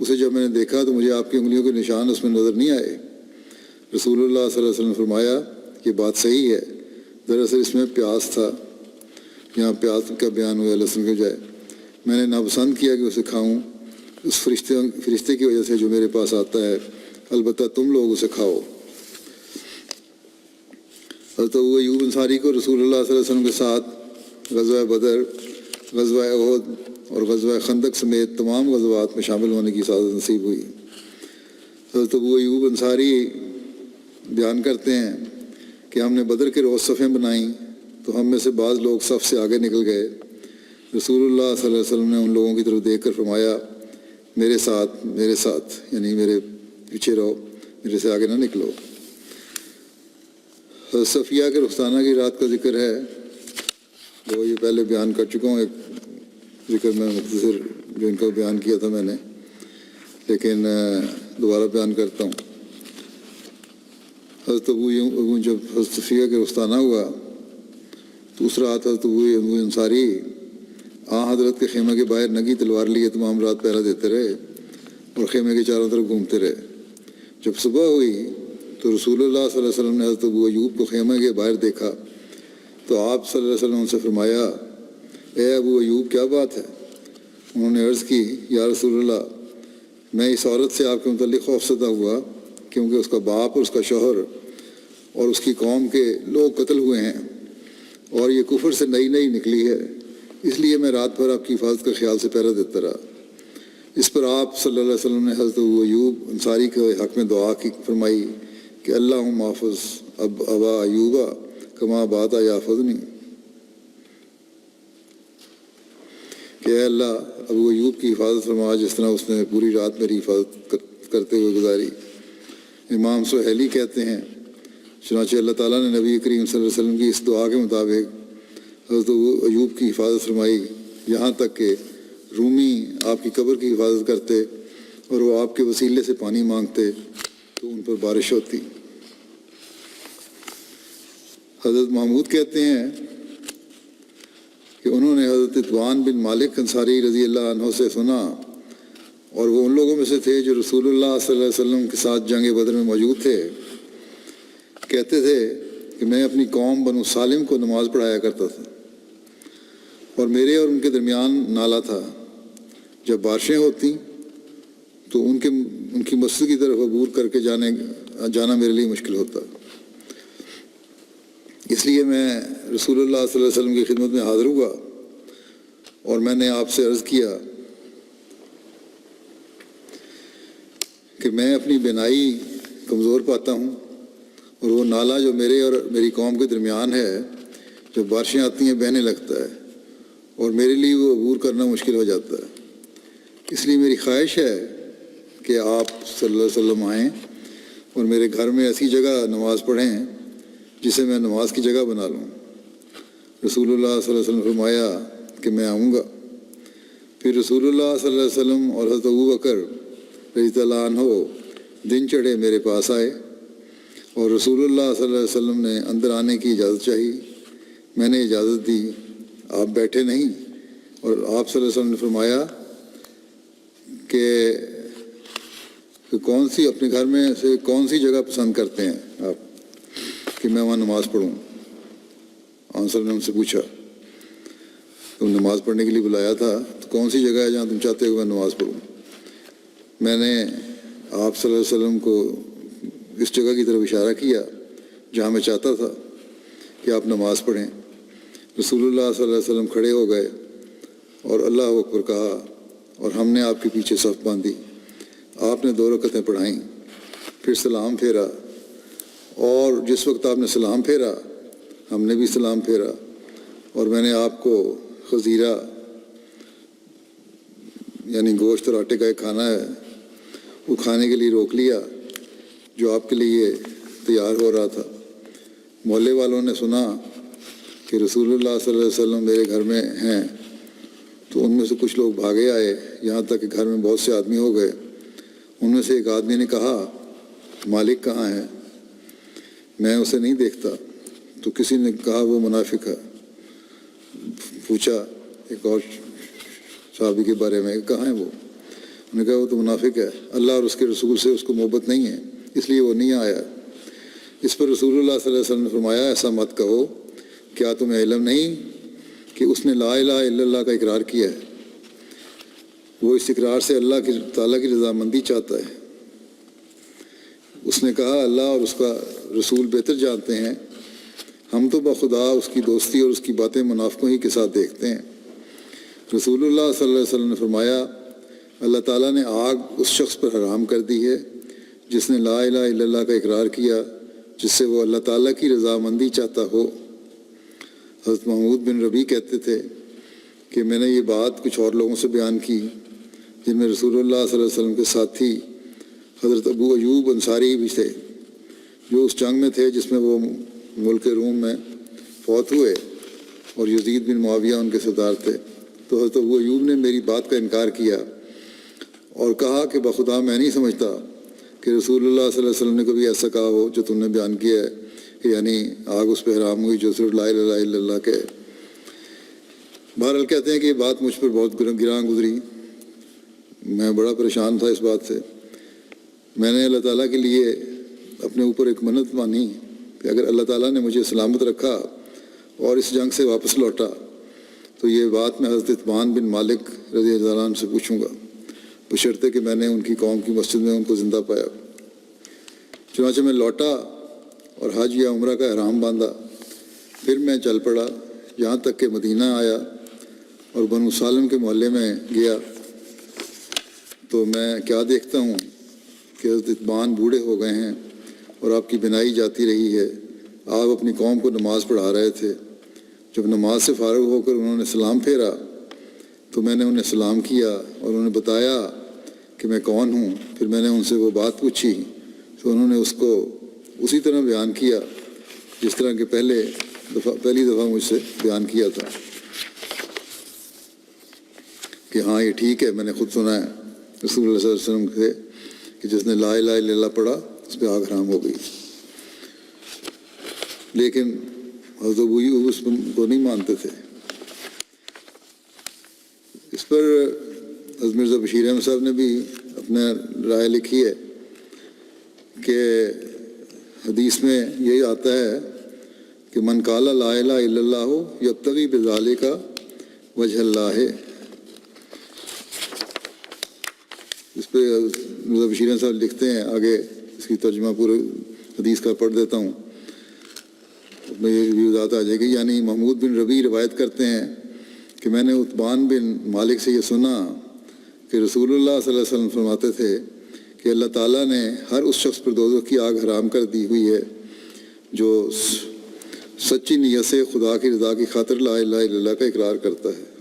اسے جب میں نے دیکھا تو مجھے آپ کی انگلیوں کے نشان اس میں نظر نہیں آئے۔ رسول اللہ صلی اللہ علیہ وسلم نے فرمایا کہ بات صحیح ہے، دراصل اس میں پیاس تھا، یہاں پیاس کا بیان ہوا لہسن کے بجائے۔ میں نے ناپسند کیا کہ اسے کھاؤں اس فرشتے کی وجہ سے جو میرے پاس آتا ہے، البتہ تم لوگ اسے کھاؤ۔ حضرت ابو ایوب انصاری کو رسول اللہ صلی اللہ علیہ وسلم کے ساتھ غزوہ بدر، غزوہ احد اور غزوہ خندق سمیت تمام غزوات میں شامل ہونے کی سعادت نصیب ہوئی۔ حضرت ابو ایوب انصاری بیان کرتے ہیں کہ ہم نے بدر کے روز صفیں بنائیں تو ہم میں سے بعض لوگ صف سے آگے نکل گئے۔ رسول اللہ صلی اللہ علیہ وسلم نے ان لوگوں کی طرف دیکھ کر فرمایا میرے ساتھ یعنی میرے پیچھے رہو، میرے سے آگے نہ نکلو۔ حضرت صفیہ کے رخسانہ کی رات کا ذکر ہے، وہ یہ پہلے بیان کر چکا ہوں، ایک ذکر میں مختصر جو ان کا بیان کیا تھا میں نے، لیکن دوبارہ بیان کرتا ہوں۔ حضرت ابو جب حضرت صفیہ کے رخسانہ ہوا تو اس رات حضرت ابو انصاری حضرت کے خیمہ کے باہر ننگی تلوار لیے تمام رات پہرا دیتے رہے اور خیمے کے چاروں طرف گھومتے رہے۔ جب صبح ہوئی تو رسول اللہ صلی اللہ علیہ وسلم نے حضرت ابو ایوب کو خیمے کے باہر دیکھا تو آپ صلی اللہ علیہ وسلم سے فرمایا اے ابو ایوب کیا بات ہے؟ انہوں نے عرض کی یا رسول اللہ، میں اس عورت سے آپ کے متعلق خوفزدہ ہوا کیونکہ اس کا باپ اور اس کا شوہر اور اس کی قوم کے لوگ قتل ہوئے ہیں اور یہ کفر سے نئی نکلی ہے، اس لیے میں رات بھر آپ کی حفاظت کا خیال سے پہرا دیتا رہا۔ اس پر آپ صلی اللہ علیہ وسلم نے حضرت ابو ایوب انصاری کے حق میں دعا کی فرمائی کہ اللہم حافظ ابا ایوبا کما باتا یافظنی، کہ اے اللہ ابو ایوب کی حفاظت فرما جس طرح اس نے پوری رات میری حفاظت کرتے ہوئے گزاری۔ امام سہیلی کہتے ہیں چنانچہ اللہ تعالیٰ نے نبی کریم صلی اللہ علیہ وسلم کی اس دعا کے مطابق حضرت ابو ایوب کی حفاظت فرمائی، یہاں تک کہ رومی آپ کی قبر کی حفاظت کرتے اور وہ آپ کے وسیلے سے پانی مانگتے تو ان پر بارش ہوتی۔ حضرت محمود کہتے ہیں کہ انہوں نے حضرت عتبان بن مالک انصاری رضی اللہ عنہ سے سنا اور وہ ان لوگوں میں سے تھے جو رسول اللہ صلی اللہ علیہ وسلم کے ساتھ جنگ بدر میں موجود تھے۔ کہتے تھے کہ میں اپنی قوم بنو سالم کو نماز پڑھایا کرتا تھا اور میرے اور ان کے درمیان نالا تھا، جب بارشیں ہوتی تو ان کی مسجد کی طرف عبور کر کے جانا میرے لیے مشکل ہوتا، اس لیے میں رسول اللہ صلی اللہ علیہ وسلم کی خدمت میں حاضر ہوا اور میں نے آپ سے عرض کیا کہ میں اپنی بینائی کمزور پاتا ہوں اور وہ نالا جو میرے اور میری قوم کے درمیان ہے جب بارشیں آتی ہیں بہنے لگتا ہے اور میرے لیے وہ عبور کرنا مشکل ہو جاتا ہے، اس لیے میری خواہش ہے کہ آپ صلی اللہ علیہ وسلم آئیں اور میرے گھر میں ایسی جگہ نماز پڑھیں جسے میں نماز کی جگہ بنا لوں۔ رسول اللہ صلی اللہ علیہ وسلم نے فرمایا کہ میں آؤں گا۔ پھر رسول اللہ صلی اللہ علیہ وسلم اور حضرت ابو بکر رضی اللہ عنہ دن چڑھے میرے پاس آئے اور رسول اللہ صلی اللہ علیہ وسلم نے اندر آنے کی اجازت چاہی۔ میں نے اجازت دی، آپ بیٹھے نہیں اور آپ صلی اللہ علیہ وسلم نے فرمایا کہ کون سی اپنے گھر میں سے کون سی جگہ پسند کرتے ہیں آپ کہ میں وہاں نماز پڑھوں؟ آنسر نے ان سے پوچھا، تم نماز پڑھنے کے لیے بلایا تھا تو کون سی جگہ ہے جہاں تم چاہتے ہو میں نماز پڑھوں؟ میں نے آپ صلی اللہ علیہ وسلم کو اس جگہ کی طرف اشارہ کیا جہاں میں چاہتا تھا کہ آپ نماز پڑھیں۔ رسول اللہ صلی اللہ علیہ وسلم کھڑے ہو گئے اور اللہ اکبر کہا اور ہم نے آپ کے پیچھے صف باندھی۔ آپ نے 2 رکعتیں پڑھائیں، پھر سلام پھیرا، اور جس وقت آپ نے سلام پھیرا ہم نے بھی سلام پھیرا، اور میں نے آپ کو خزیرہ یعنی گوشت اور آٹے کا ایک کھانا ہے وہ کھانے کے لیے روک لیا جو آپ کے لیے تیار ہو رہا تھا۔ محلے والوں نے سنا کہ رسول اللہ صلی اللہ علیہ وسلم میرے گھر میں ہیں تو ان میں سے کچھ لوگ بھاگے آئے، یہاں تک کہ گھر میں بہت سے آدمی ہو گئے۔ ان میں سے ایک آدمی نے کہا مالک کہاں ہے؟ میں اسے نہیں دیکھتا۔ تو کسی نے کہا وہ منافق ہے۔ پوچھا ایک اور صحابی کے بارے میں کہاں ہے وہ؟ انہوں نے کہا وہ تو منافق ہے، اللہ اور اس کے رسول سے اس کو محبت نہیں ہے اس لیے وہ نہیں آیا۔ اس پر رسول اللہ صلی اللہ علیہ وسلم نے فرمایا ایسا مت کہو، کیا تمہیں علم نہیں کہ اس نے لا الہ الا اللہ کا اقرار کیا ہے؟ وہ اس اقرار سے اللہ تعالیٰ کی رضامندی چاہتا ہے۔ اس نے کہا اللہ اور اس کا رسول بہتر جانتے ہیں، ہم تو بخدا اس کی دوستی اور اس کی باتیں منافقوں ہی کے ساتھ دیکھتے ہیں۔ رسول اللہ صلی اللہ علیہ وسلم نے فرمایا اللہ تعالیٰ نے آگ اس شخص پر حرام کر دی ہے جس نے لا الہ الا اللہ کا اقرار کیا جس سے وہ اللہ تعالیٰ کی رضامندی چاہتا ہو۔ حضرت محمود بن ربیع کہتے تھے کہ میں نے یہ بات کچھ اور لوگوں سے بیان کی جن میں رسول اللہ صلی اللہ علیہ وسلم کے ساتھی حضرت ابو ایوب انصاری بھی تھے جو اس جنگ میں تھے جس میں وہ ملک روم میں فوت ہوئے، اور یزید بن معاویہ ان کے سردار تھے۔ تو حضرت ابو ایوب نے میری بات کا انکار کیا اور کہا کہ بخدا میں نہیں سمجھتا کہ رسول اللہ صلی اللہ علیہ وسلم نے کبھی ایسا کہا ہو جو تم نے بیان کیا ہے کہ یعنی آگ اس پہ حرام ہوئی جو صرف لا الہ الا اللہ کے۔ بہرحال کہتے ہیں کہ یہ بات مجھ پر بہت گراں گزری، میں بڑا پریشان تھا اس بات سے۔ میں نے اللہ تعالیٰ کے لیے اپنے اوپر ایک منت مانی کہ اگر اللہ تعالیٰ نے مجھے سلامت رکھا اور اس جنگ سے واپس لوٹا تو یہ بات میں حضرت عتبان بن مالک رضی اللہ عنہ سے پوچھوں گا، بشرطے کہ میں نے ان کی قوم کی مسجد میں ان کو زندہ پایا۔ چنانچہ میں لوٹا اور حج یا عمرہ کا احرام باندھا، پھر میں چل پڑا یہاں تک کہ مدینہ آیا اور بنو سالم کے محلے میں گیا تو میں کیا دیکھتا ہوں کہ حضرت عتبان بوڑھے ہو گئے ہیں اور آپ کی بینائی جاتی رہی ہے۔ آپ اپنی قوم کو نماز پڑھا رہے تھے۔ جب نماز سے فارغ ہو کر انہوں نے سلام پھیرا تو میں نے انہیں سلام کیا اور انہوں نے بتایا کہ میں کون ہوں۔ پھر میں نے ان سے وہ بات پوچھی تو انہوں نے اس کو اسی طرح بیان کیا جس طرح کہ پہلی دفعہ مجھ سے بیان کیا تھا کہ ہاں یہ ٹھیک ہے، میں نے خود سنا ہے رسول اللہ صلی اللہ علیہ وسلم سے کہ جس نے لا الہ الا اللہ پڑھا اس پہ آگ حرام ہو گئی۔ لیکن حضرت ابو ایوب اس کو نہیں مانتے تھے۔ اس پر حضرت مرزا بشیر احمد صاحب نے بھی اپنا رائے لکھی ہے کہ حدیث میں یہی آتا ہے کہ من قال لا الہ الا اللہ یبتغی بذالک وجہ اللہ۔ اس پہ مرزا بشیر احمد صاحب لکھتے ہیں، آگے اس کی ترجمہ پورے حدیث کا پڑھ دیتا ہوں، میں یہ بھی وضاحت آ جائے گی۔ یعنی محمود بن ربیع روایت کرتے ہیں کہ میں نے عتبان بن مالک سے یہ سنا کہ رسول اللہ صلی اللہ علیہ وسلم فرماتے تھے کہ اللہ تعالیٰ نے ہر اس شخص پر دوزخ کی آگ حرام کر دی ہوئی ہے جو سچی نیت سے خدا کی رضا کی خاطر لا الہ الا اللہ کا اقرار کرتا ہے۔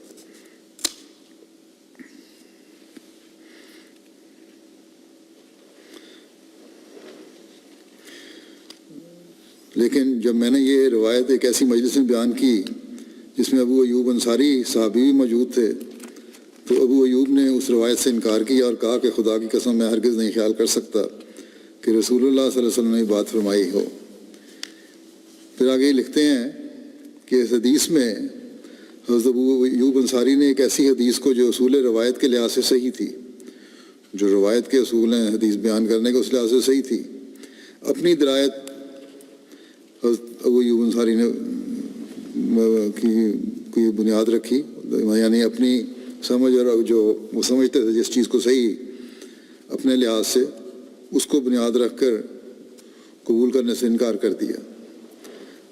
لیکن جب میں نے یہ روایت ایک ایسی مجلس میں بیان کی جس میں ابو ایوب انصاری صحابی بھی موجود تھے تو ابو ایوب نے اس روایت سے انکار کیا اور کہا کہ خدا کی قسم میں ہرگز نہیں خیال کر سکتا کہ رسول اللہ صلی اللہ علیہ وسلم نے یہ بات فرمائی ہو۔ پھر آگے لکھتے ہیں کہ اس حدیث میں حضرت ابو ایوب انصاری نے ایک ایسی حدیث کو جو اصول روایت کے لحاظ سے صحیح تھی، جو روایت کے اصول ہیں حدیث بیان کرنے کے اس لحاظ سے صحیح تھی، اپنی درایت حضرت ابو ایوب انصاری نے کی بنیاد رکھی، یعنی اپنی سمجھ اور جو وہ سمجھتے تھے جس چیز کو صحیح اپنے لحاظ سے، اس کو بنیاد رکھ کر قبول کرنے سے انکار کر دیا۔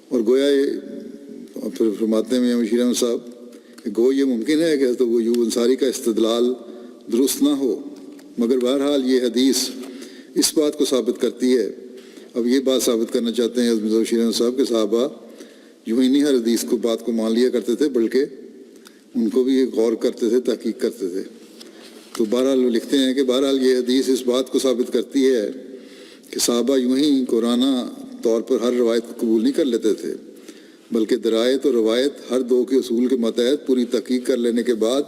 اور گویا یہ پھر فرماتے ہیں مشیر احمد صاحب کہ گو یہ ممکن ہے کہ حضرت ابو ایوب انصاری کا استدلال درست نہ ہو، مگر بہرحال یہ حدیث اس بات کو ثابت کرتی ہے۔ اب یہ بات ثابت کرنا چاہتے ہیں حضرت مشیر احمد صاحب کہ صحابہ یوں ہی نہیں ہر حدیث کو بات کو مان لیا کرتے تھے، بلکہ ان کو بھی غور کرتے تھے، تحقیق کرتے تھے۔ تو بہرحال وہ لکھتے ہیں کہ بہرحال یہ حدیث اس بات کو ثابت کرتی ہے کہ صحابہ یوں ہی قرآنہ طور پر ہر روایت کو قبول نہیں کر لیتے تھے، بلکہ درایت اور روایت ہر دو کے اصول کے ماتحت پوری تحقیق کر لینے کے بعد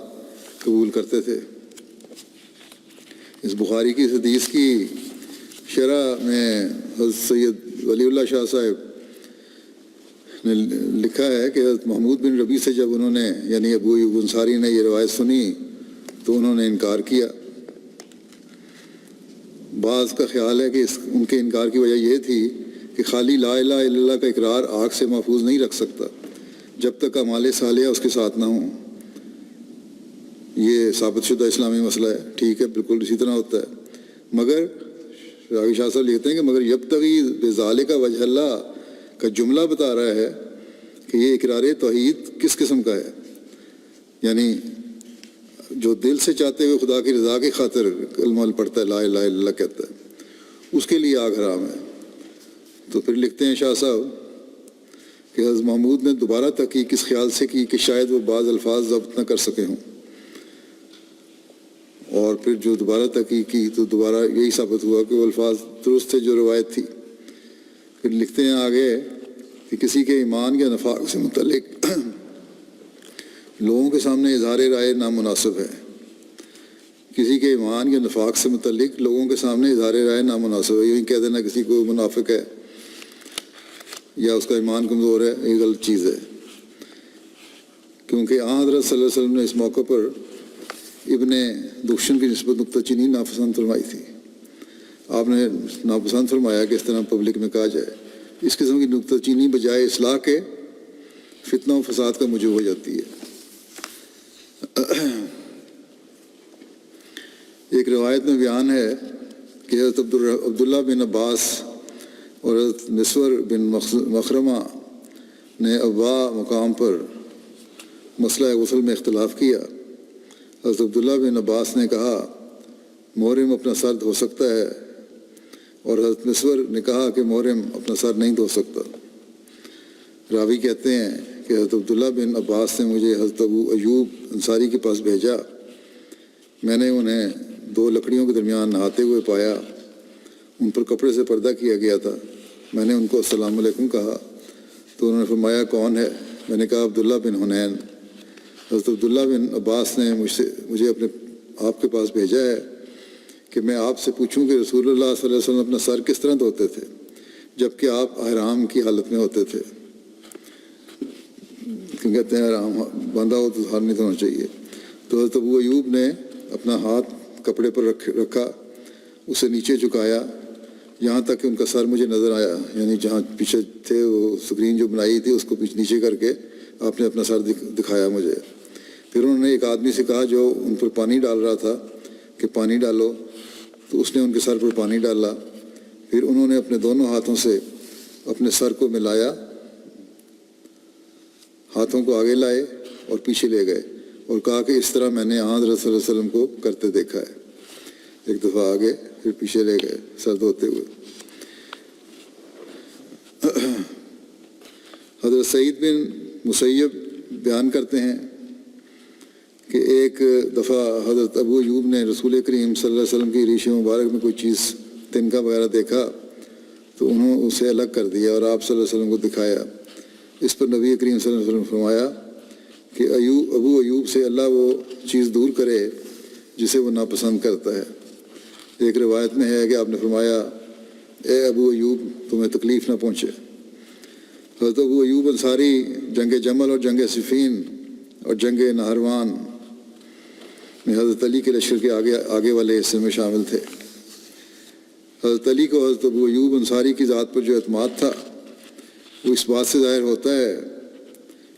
قبول کرتے تھے۔ اس بخاری کی اس حدیث کی شرح میں حضرت سید ولی اللہ شاہ صاحب نے لکھا ہے کہ حضرت محمود بن ربیع سے جب انہوں نے یعنی ابو ایوب انصاری نے یہ روایت سنی تو انہوں نے انکار کیا۔ بعض کا خیال ہے کہ ان کے انکار کی وجہ یہ تھی کہ خالی لا الہ الا اللہ کا اقرار آنکھ سے محفوظ نہیں رکھ سکتا جب تک اعمال صالحہ اس کے ساتھ نہ ہوں۔ یہ ثابت شدہ اسلامی مسئلہ ہے، ٹھیک ہے، بالکل اسی طرح ہوتا ہے، مگر راوی شاہ صاحب لکھتے ہیں کہ مگر یبتغی بذالک وجہ اللہ کا جملہ بتا رہا ہے کہ یہ اقرار توحید کس قسم کا ہے، یعنی جو دل سے چاہتے ہوئے خدا کی رضا کی خاطر کلمہ پڑھتا ہے، لا الہ الا اللہ کہتا ہے، اس کے لیے آگ حرام ہے۔ تو پھر لکھتے ہیں شاہ صاحب کہ حضرت محمود نے دوبارہ تحقیق اس خیال سے کی کہ شاید وہ بعض الفاظ ضبط نہ کر سکے ہوں، اور پھر جو دوبارہ تحقیق کی تو دوبارہ یہی ثابت ہوا کہ وہ الفاظ درست تھے جو روایت تھی۔ پھر لکھتے ہیں آگے کہ کسی کے ایمان یا نفاق سے متعلق لوگوں کے سامنے اظہار رائے نامناسب ہے، کسی کے ایمان یا نفاق سے متعلق لوگوں کے سامنے اظہار رائے نامناسب ہے، یوں کہہ دینا کسی کو منافق ہے یا اس کا ایمان کمزور ہے، یہ غلط چیز ہے، کیونکہ حضرت صلی اللہ علیہ وسلم نے اس موقع پر ابن دخشن کی نسبت نکتہ چینی ناپسند فرمائی تھی۔ آپ نے ناپسند فرمایا کہ اس طرح پبلک میں کہا جائے، اس قسم کی نکتہ چینی بجائے اصلاح کے فتنہ و فساد کا موجب ہو جاتی ہے۔ ایک روایت میں بیان ہے کہ حضرت عبداللہ بن عباس اور حضرت مسور بن مخرمہ نے ابوا مقام پر مسئلہ غسل میں اختلاف کیا۔ حضرت عبداللہ بن عباس نے کہا محرم اپنا سر دھو سکتا ہے، اور حضرت مسور نے کہا کہ محرم اپنا سر نہیں دھو سکتا۔ راوی کہتے ہیں کہ حضرت عبداللہ بن عباس نے مجھے حضرت ابو ایوب انصاری کے پاس بھیجا، میں نے انہیں دو لکڑیوں کے درمیان نہاتے ہوئے پایا، ان پر کپڑے سے پردہ کیا گیا تھا۔ میں نے ان کو السلام علیکم کہا تو انہوں نے فرمایا کون ہے؟ میں نے کہا عبداللہ بن حنین۔ حضرت عبداللہ بن عباس نے مجھے اپنے آپ کے پاس بھیجا ہے کہ میں آپ سے پوچھوں کہ رسول اللہ صلی اللہ علیہ وسلم اپنا سر کس طرح دھوتے تھے جب کہ آپ احرام کی حالت میں ہوتے تھے؟ کیوں کہتے ہیں احرام باندھا ہو تو سر نہیں دھونا چاہیے۔ تو حضرت ابو ایوب نے اپنا ہاتھ کپڑے پر رکھا، اسے نیچے جھکایا یہاں تک کہ ان کا سر مجھے نظر آیا، یعنی جہاں پیچھے تھے وہ سکرین جو بنائی تھی اس کو نیچے کر کے آپ نے اپنا سر دکھایا مجھے۔ پھر انہوں نے ایک آدمی سے کہا جو ان پر پانی ڈال رہا تھا کہ پانی ڈالو، تو اس نے ان کے سر پر پانی ڈالا۔ پھر انہوں نے اپنے دونوں ہاتھوں سے اپنے سر کو ملایا، ہاتھوں کو آگے لائے اور پیچھے لے گئے اور کہا کہ اس طرح میں نے حضرت صلی اللہ علیہ وسلم کو کرتے دیکھا ہے۔ ایک دفعہ آگے پھر پیچھے لے گئے سر دھوتے ہوئے۔ حضرت سعید بن مسیب بیان کرتے ہیں کہ ایک دفعہ حضرت ابو ایوب نے رسول کریم صلی اللہ علیہ وسلم کی ریش مبارک میں کوئی چیز تنکا وغیرہ دیکھا تو انہوں نے اسے الگ کر دیا اور آپ صلی اللہ علیہ وسلم کو دکھایا۔ اس پر نبی کریم صلی اللہ علیہ وسلم نے فرمایا کہ ابو ایوب سے اللہ وہ چیز دور کرے جسے وہ ناپسند کرتا ہے۔ ایک روایت میں ہے کہ آپ نے فرمایا اے ابو ایوب تمہیں تکلیف نہ پہنچے۔ حضرت ابو ایوب انصاری جنگ جمل اور جنگ صفین اور جنگ نہروان میں حضرت علی کے لشکر کے آگے والے حصے میں شامل تھے۔ حضرت علی کو حضرت ابو ایوب انصاری کی ذات پر جو اعتماد تھا وہ اس بات سے ظاہر ہوتا ہے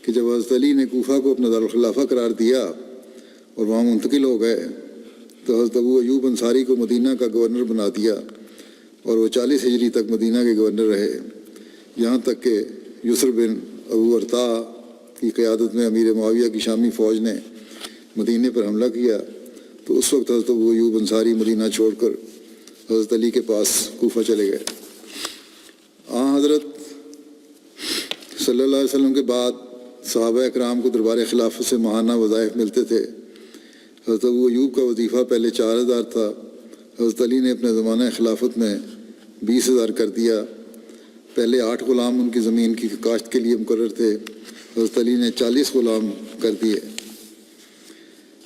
کہ جب حضرت علی نے کوفہ کو اپنا دارالخلافہ قرار دیا اور وہاں منتقل ہو گئے تو حضرت ابو ایوب انصاری کو مدینہ کا گورنر بنا دیا اور وہ 40 ہجری تک مدینہ کے گورنر رہے، یہاں تک کہ یسر بن ابو ارطا کی قیادت میں امیر معاویہ کی شامی فوج نے مدینہ پر حملہ کیا تو اس وقت حضرت ابو ایوب انصاری مدینہ چھوڑ کر حضرت علی کے پاس کوفہ چلے گئے۔ حضرت صلی اللہ علیہ وسلم کے بعد صحابہ اکرام کو دربار خلافت سے ماہانہ وظائف ملتے تھے۔ حضرت ابو ایوب کا وظیفہ پہلے 4000 تھا، حضرت علی نے اپنے زمانہ خلافت میں 20,000 کر دیا۔ پہلے 8 غلام ان کی زمین کی کاشت کے لیے مقرر تھے، حضرت علی نے 40 غلام کر دیے۔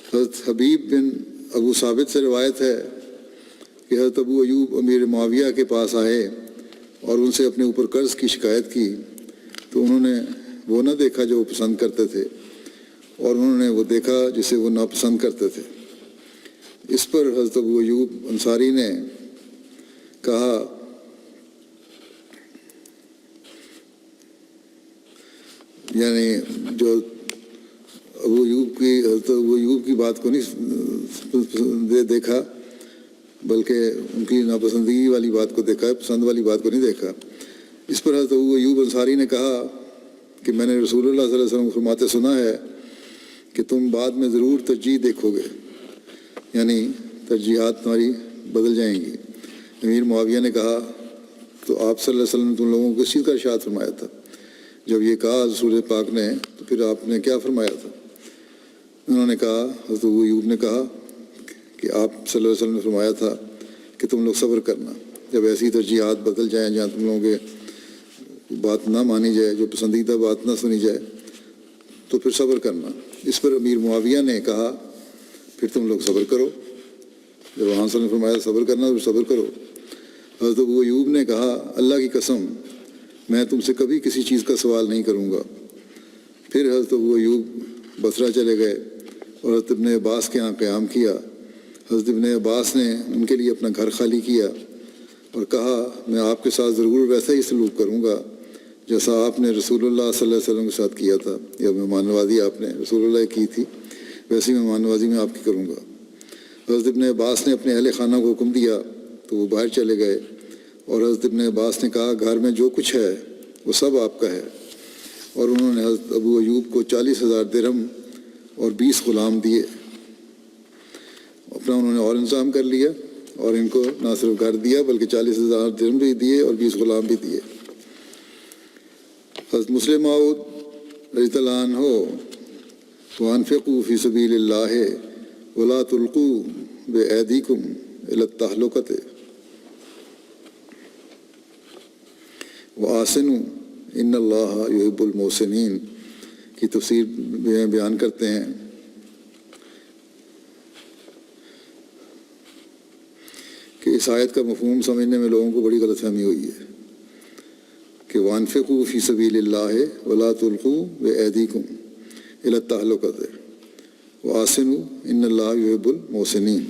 حضرت حبیب بن ابو ثابت سے روایت ہے کہ حضرت ابو ایوب امیر معاویہ کے پاس آئے اور ان سے اپنے اوپر قرض کی شکایت کی تو انہوں نے وہ نہ دیکھا جو وہ پسند کرتے تھے اور انہوں نے وہ دیکھا جسے وہ ناپسند کرتے تھے۔ اس پر حضرت ابو ایوب انصاری نے کہا یعنی جو حضرت ابو ایوب کی بات کو نہیں دیکھا بلکہ ان کی ناپسندگی والی بات کو دیکھا ہے، پسند والی بات کو نہیں دیکھا۔ اس پر حضرت ابو ایوب انصاری نے کہا کہ میں نے رسول اللہ صلی اللہ علیہ وسلم فرماتے سنا ہے کہ تم بعد میں ضرور ترجیح دیکھو گے، یعنی ترجیحات تمہاری بدل جائیں گی۔ امیر معاویہ نے کہا تو آپ صلی اللہ علیہ وسلم نے تم لوگوں کو کس چیز کا ارشاد فرمایا تھا؟ جب یہ کہا رسول پاک نے تو پھر آپ نے کیا فرمایا تھا؟ انہوں نے کہا، حضرت ابو ایوب نے کہا کہ آپ صلی اللہ علیہ وسلم نے فرمایا تھا کہ تم لوگ صبر کرنا، جب ایسی ترجیحات بدل جائیں جہاں تم لوگوں کے بات نہ مانی جائے، جو پسندیدہ بات نہ سنی جائے تو پھر صبر کرنا۔ اس پر امیر معاویہ نے کہا پھر تم لوگ صبر کرو، جب وہاں سے نے فرمایا صبر کرنا تو صبر کرو۔ حضرت ابو ایوب نے کہا اللہ کی قسم میں تم سے کبھی کسی چیز کا سوال نہیں کروں گا۔ پھر حضرت ابو ایوب بصرہ چلے گئے اور حضرت ابن عباس کے ہاں قیام کیا۔ حضرت ابن عباس نے ان کے لیے اپنا گھر خالی کیا اور کہا میں آپ کے ساتھ ضرور ویسا ہی سلوک کروں گا جیسا آپ نے رسول اللہ صلی اللہ علیہ وسلم کے ساتھ کیا تھا، یا مہمان نوازی آپ نے رسول اللہ کی تھی ویسی مہمان نوازی میں آپ کی کروں گا۔ حضرت ابن عباس نے اپنے اہل خانہ کو حکم دیا تو وہ باہر چلے گئے اور حضرت ابن عباس نے کہا گھر میں جو کچھ ہے وہ سب آپ کا ہے، اور انہوں نے حضرت ابو ایوب کو 40,000 درہم اور 20 غلام دیے۔ اپنا انہوں نے اور انتظام کر لیا اور ان کو نہ صرف گھر دیا بلکہ 40,000 درہم بھی دیے اور 20 غلام بھی دیے۔ حضرت مسلم موعود رضی اللہ عنہ وانفقوا فی سبیل اللہ ولا تلقوا بایدیکم الی التہلکۃ وآسنوا ان اللہ یحب المحسنین کی تفسیر بیان کرتے ہیں کہ اس آیت کا مفہوم سمجھنے میں لوگوں کو بڑی غلط فہمی ہوئی ہے کہ وانفقوا فی سبیل اللہ ولا تلقوا بایدیکم الی التہلکۃ وآسنوا ان اللہ یحب المحسنین۔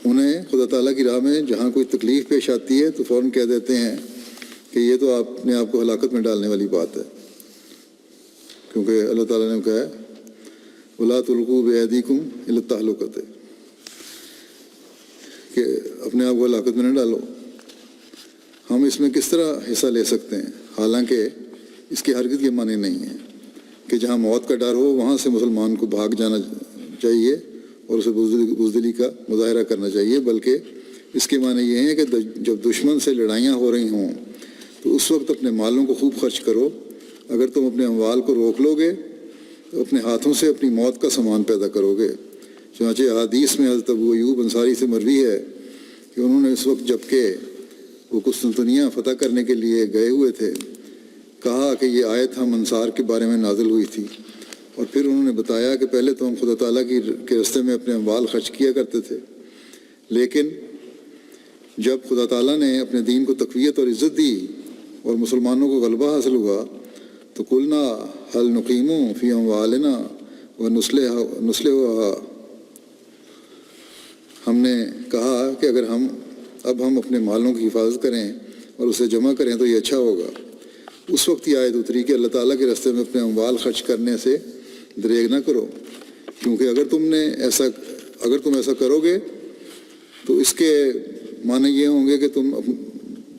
انہیں خدا تعالیٰ کی راہ میں جہاں کوئی تکلیف پیش آتی ہے تو فوراً کہہ دیتے ہیں کہ یہ تو اپنے آپ کو ہلاکت میں ڈالنے والی بات ہے، کیونکہ اللہ تعالیٰ نے کہا ہے ولا تلقوا بایدیکم الی التہلکۃ کہ اپنے آپ کو ہلاکت میں نہ ڈالو۔ ہم اس میں کس طرح حصہ لے سکتے ہیں؟ حالانکہ اس کے ہرگز یہ معنی نہیں ہے کہ جہاں موت کا ڈر ہو وہاں سے مسلمان کو بھاگ جانا چاہیے اور اسے بزدلی کا مظاہرہ کرنا چاہیے، بلکہ اس کے معنی یہ ہیں کہ جب دشمن سے لڑائیاں ہو رہی ہوں تو اس وقت اپنے مالوں کو خوب خرچ کرو۔ اگر تم اپنے اموال کو روک لو گے تو اپنے ہاتھوں سے اپنی موت کا سامان پیدا کرو گے۔ چنانچہ حدیث میں حضرت ابو ایوب انصاری سے مروی ہے کہ انہوں نے اس وقت جب کہ وہ قسطنطنیہ فتح کرنے کے لیے گئے ہوئے تھے کہا کہ یہ آیت ہم انصار کے بارے میں نازل ہوئی تھی، اور پھر انہوں نے بتایا کہ پہلے تو ہم خدا تعالیٰ کے راستے میں اپنے اموال خرچ کیا کرتے تھے، لیکن جب خدا تعالیٰ نے اپنے دین کو تقویت اور عزت دی اور مسلمانوں کو غلبہ حاصل ہوا تو قلنا حل نقیمو فی اموالنا و نسلہا، ہم نے کہا کہ اگر ہم اپنے مالوں کی حفاظت کریں اور اسے جمع کریں تو یہ اچھا ہوگا۔ اس وقت یہ آیت اتری کہ اللہ تعالیٰ کے راستے میں اپنے اموال خرچ کرنے سے دریغ نہ کرو، کیونکہ اگر تم ایسا کرو گے تو اس کے معنی یہ ہوں گے کہ تم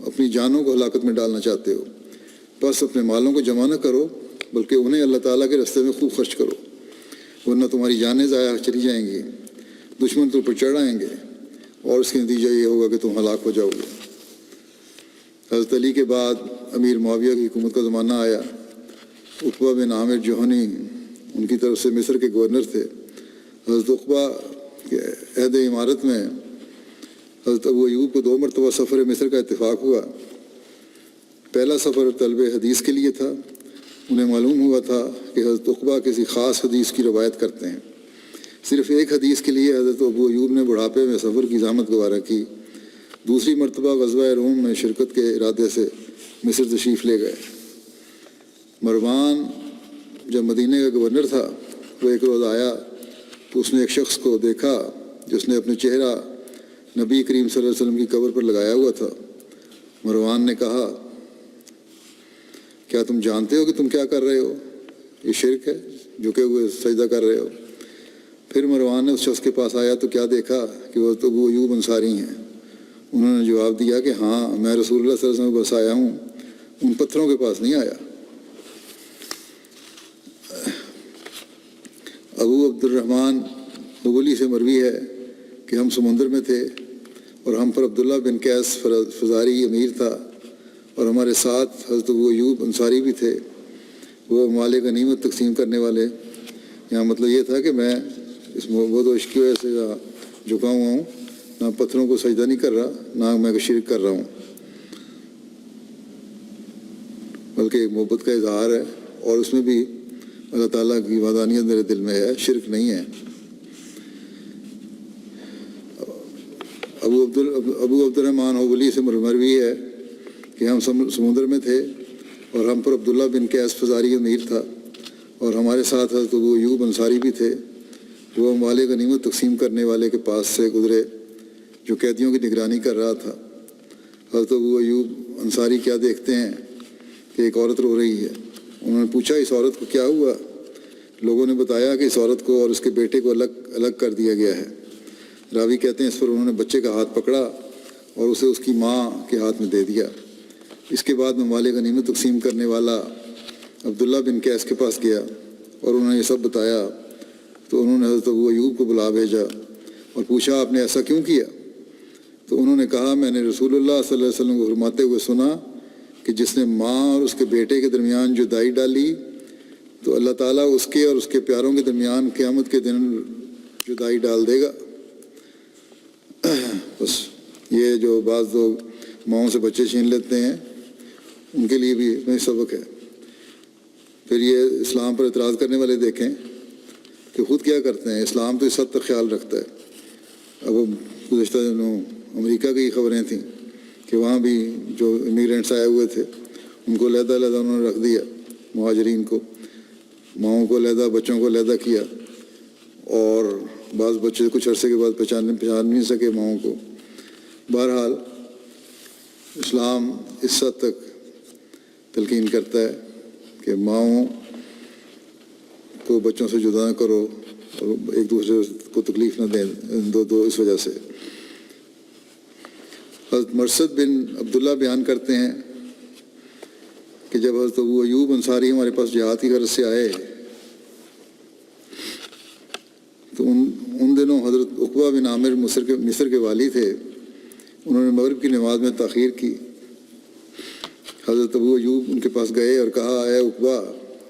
اپنی جانوں کو ہلاکت میں ڈالنا چاہتے ہو۔ بس اپنے مالوں کو جمع نہ کرو بلکہ انہیں اللہ تعالیٰ کے راستے میں خوب خرچ کرو، ورنہ تمہاری جانیں ضائع چلی جائیں گی، دشمن تم پر چڑھ آئیں گے اور اس کا نتیجہ یہ ہوگا کہ تم ہلاک ہو جاؤ گے۔ حضرت علی کے بعد امیر معاویہ کی حکومت کا زمانہ آیا۔ عقبہ بن عامر جوہنی ان کی طرف سے مصر کے گورنر تھے۔ حضرت عقبہ کے عہد امارت میں حضرت ابو ایوب کو 2 مرتبہ سفر مصر کا اتفاق ہوا۔ پہلا سفر طلب حدیث کے لیے تھا۔ انہیں معلوم ہوا تھا کہ حضرت عقبہ کسی خاص حدیث کی روایت کرتے ہیں۔ صرف ایک حدیث کے لیے حضرت ابو ایوب نے بڑھاپے میں سفر کی زحمت گوارہ کی۔ دوسری مرتبہ غزوہ روم میں شرکت کے ارادے سے مصر تشریف لے گئے۔ مروان جب مدینہ کا گورنر تھا، وہ ایک روز آیا تو اس نے ایک شخص کو دیکھا جس نے اپنے چہرہ نبی کریم صلی اللہ علیہ وسلم کی قبر پر لگایا ہوا تھا۔ مروان نے کہا، کیا تم جانتے ہو کہ تم کیا کر رہے ہو؟ یہ شرک ہے، جھکے ہوئے سجدہ کر رہے ہو۔ پھر مروان نے اس شخص کے پاس آیا تو کیا دیکھا کہ وہ ابو ایوب انصاری ہیں۔ انہوں نے جواب دیا کہ ہاں، میں رسول اللہ صلی اللہ علیہ وسلم کے پاس آیا ہوں، ان پتھروں کے پاس نہیں آیا۔ ابو عبد الرحمن مغلی سے مروی ہے کہ ہم سمندر میں تھے اور ہم پر عبداللہ بن قیس فزاری امیر تھا اور ہمارے ساتھ حضرت ابو ایوب انصاری بھی تھے۔ وہ مال غنیمت تقسیم کرنے والے۔ یہاں مطلب یہ تھا کہ میں اس محبت و عشق کی وجہ سے جھکا ہوا ہوں، نہ پتھروں کو سجدہ نہیں کر رہا، نہ میں شرک کر رہا ہوں، بلکہ ایک محبت کا اظہار ہے، اور اس میں بھی اللہ تعالیٰ کی وحدانیت میرے دل میں ہے، شرک نہیں ہے۔ ابو عبد الرحمن حولی سے مروی ہے کہ ہم سمندر میں تھے اور ہم پر عبداللہ بن قیس فزاری امیر تھا اور ہمارے ساتھ حضرت ابو ایوب انصاری بھی تھے۔ وہ مال غنیمت تقسیم کرنے والے کے پاس سے گزرے جو قیدیوں کی نگرانی کر رہا تھا۔ حضرت ابو ایوب انصاری کیا دیکھتے ہیں کہ ایک عورت رو رہی ہے۔ انہوں نے پوچھا، اس عورت کو کیا ہوا؟ لوگوں نے بتایا کہ اس عورت کو اور اس کے بیٹے کو الگ کر دیا گیا ہے۔ راوی کہتے ہیں اس پر انہوں نے بچے کا ہاتھ پکڑا اور اسے اس کی ماں کے ہاتھ میں دے دیا۔ اس کے بعد میں مال غنیمت تقسیم کرنے والا عبداللہ بن قیس کے پاس گیا اور انہوں نے یہ سب بتایا تو انہوں نے حضرت ابو ایوب کو بلا بھیجا اور پوچھا، آپ نے ایسا کیوں کیا؟ تو انہوں نے کہا، میں نے رسول اللہ صلی اللہ علیہ وسلم کو فرماتے ہوئے سنا کہ جس نے ماں اور اس کے بیٹے کے درمیان جدائی ڈالی تو اللہ تعالیٰ اس کے اور اس کے پیاروں کے درمیان قیامت کے دن جدائی ڈال دے گا۔ بس یہ جو بعض لوگ ماؤں سے بچے چھین لیتے ہیں، ان کے لیے بھی میں سبق ہے۔ پھر یہ اسلام پر اعتراض کرنے والے دیکھیں کہ خود کیا کرتے ہیں۔ اسلام تو اس حد تک خیال رکھتا ہے۔ اب گزشتہ دنوں امریکہ کی خبریں تھیں کہ وہاں بھی جو امیگرینٹس آئے ہوئے تھے ان کو علیحدہ انہوں نے رکھ دیا، مہاجرین کو، ماؤں کو علیحدہ، بچوں کو علیحدہ کیا، اور بعض بچے کچھ عرصے کے بعد پہچان نہیں سکے ماؤں کو۔ بہرحال اسلام اس حد تک تلقین کرتا ہے کہ ماؤں کو بچوں سے جدا نہ کرو اور ایک دوسرے کو تکلیف نہ دیں دو اس وجہ سے۔ حضرت مرثد بن عبداللہ بیان کرتے ہیں کہ جب حضرت ابو ایوب انصاری ہمارے پاس جہاد کی غرض سے آئے تو ان دنوں حضرت عقبہ بن عامر مصر کے والی تھے۔ انہوں نے مغرب کی نماز میں تاخیر کی۔ حضرت ابو ایوب ان کے پاس گئے اور کہا، اے عقبہ،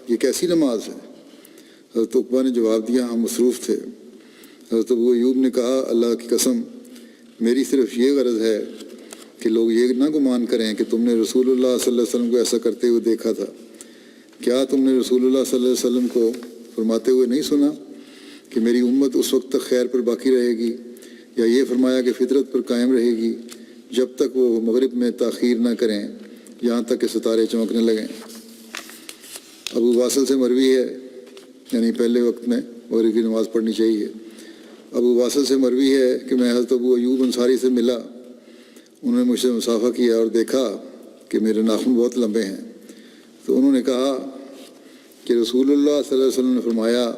یہ کیسی نماز ہے؟ حضرت عقبہ نے جواب دیا، ہم مصروف تھے۔ حضرت ابو ایوب نے کہا، اللہ کی قسم، میری صرف یہ غرض ہے کہ لوگ یہ نہ گمان کریں کہ تم نے رسول اللہ صلی اللہ علیہ وسلم کو ایسا کرتے ہوئے دیکھا تھا۔ کیا تم نے رسول اللہ صلی اللہ علیہ وسلم کو فرماتے ہوئے نہیں سنا کہ میری امت اس وقت تک خیر پر باقی رہے گی، یا یہ فرمایا کہ فطرت پر قائم رہے گی جب تک وہ مغرب میں تاخیر نہ کریں، یہاں تک کہ ستارے چمکنے لگیں؟ ابو واصل سے مروی ہے، یعنی پہلے وقت میں مغرب کی نماز پڑھنی چاہیے۔ ابو واصل سے مروی ہے کہ میں حضرت ابو ایوب انصاری سے ملا، انہوں نے مجھ سے مصافحہ کیا اور دیکھا کہ میرے ناخن بہت لمبے ہیں، تو انہوں نے کہا کہ رسول اللہ صلی اللہ علیہ وسلم نے فرمایا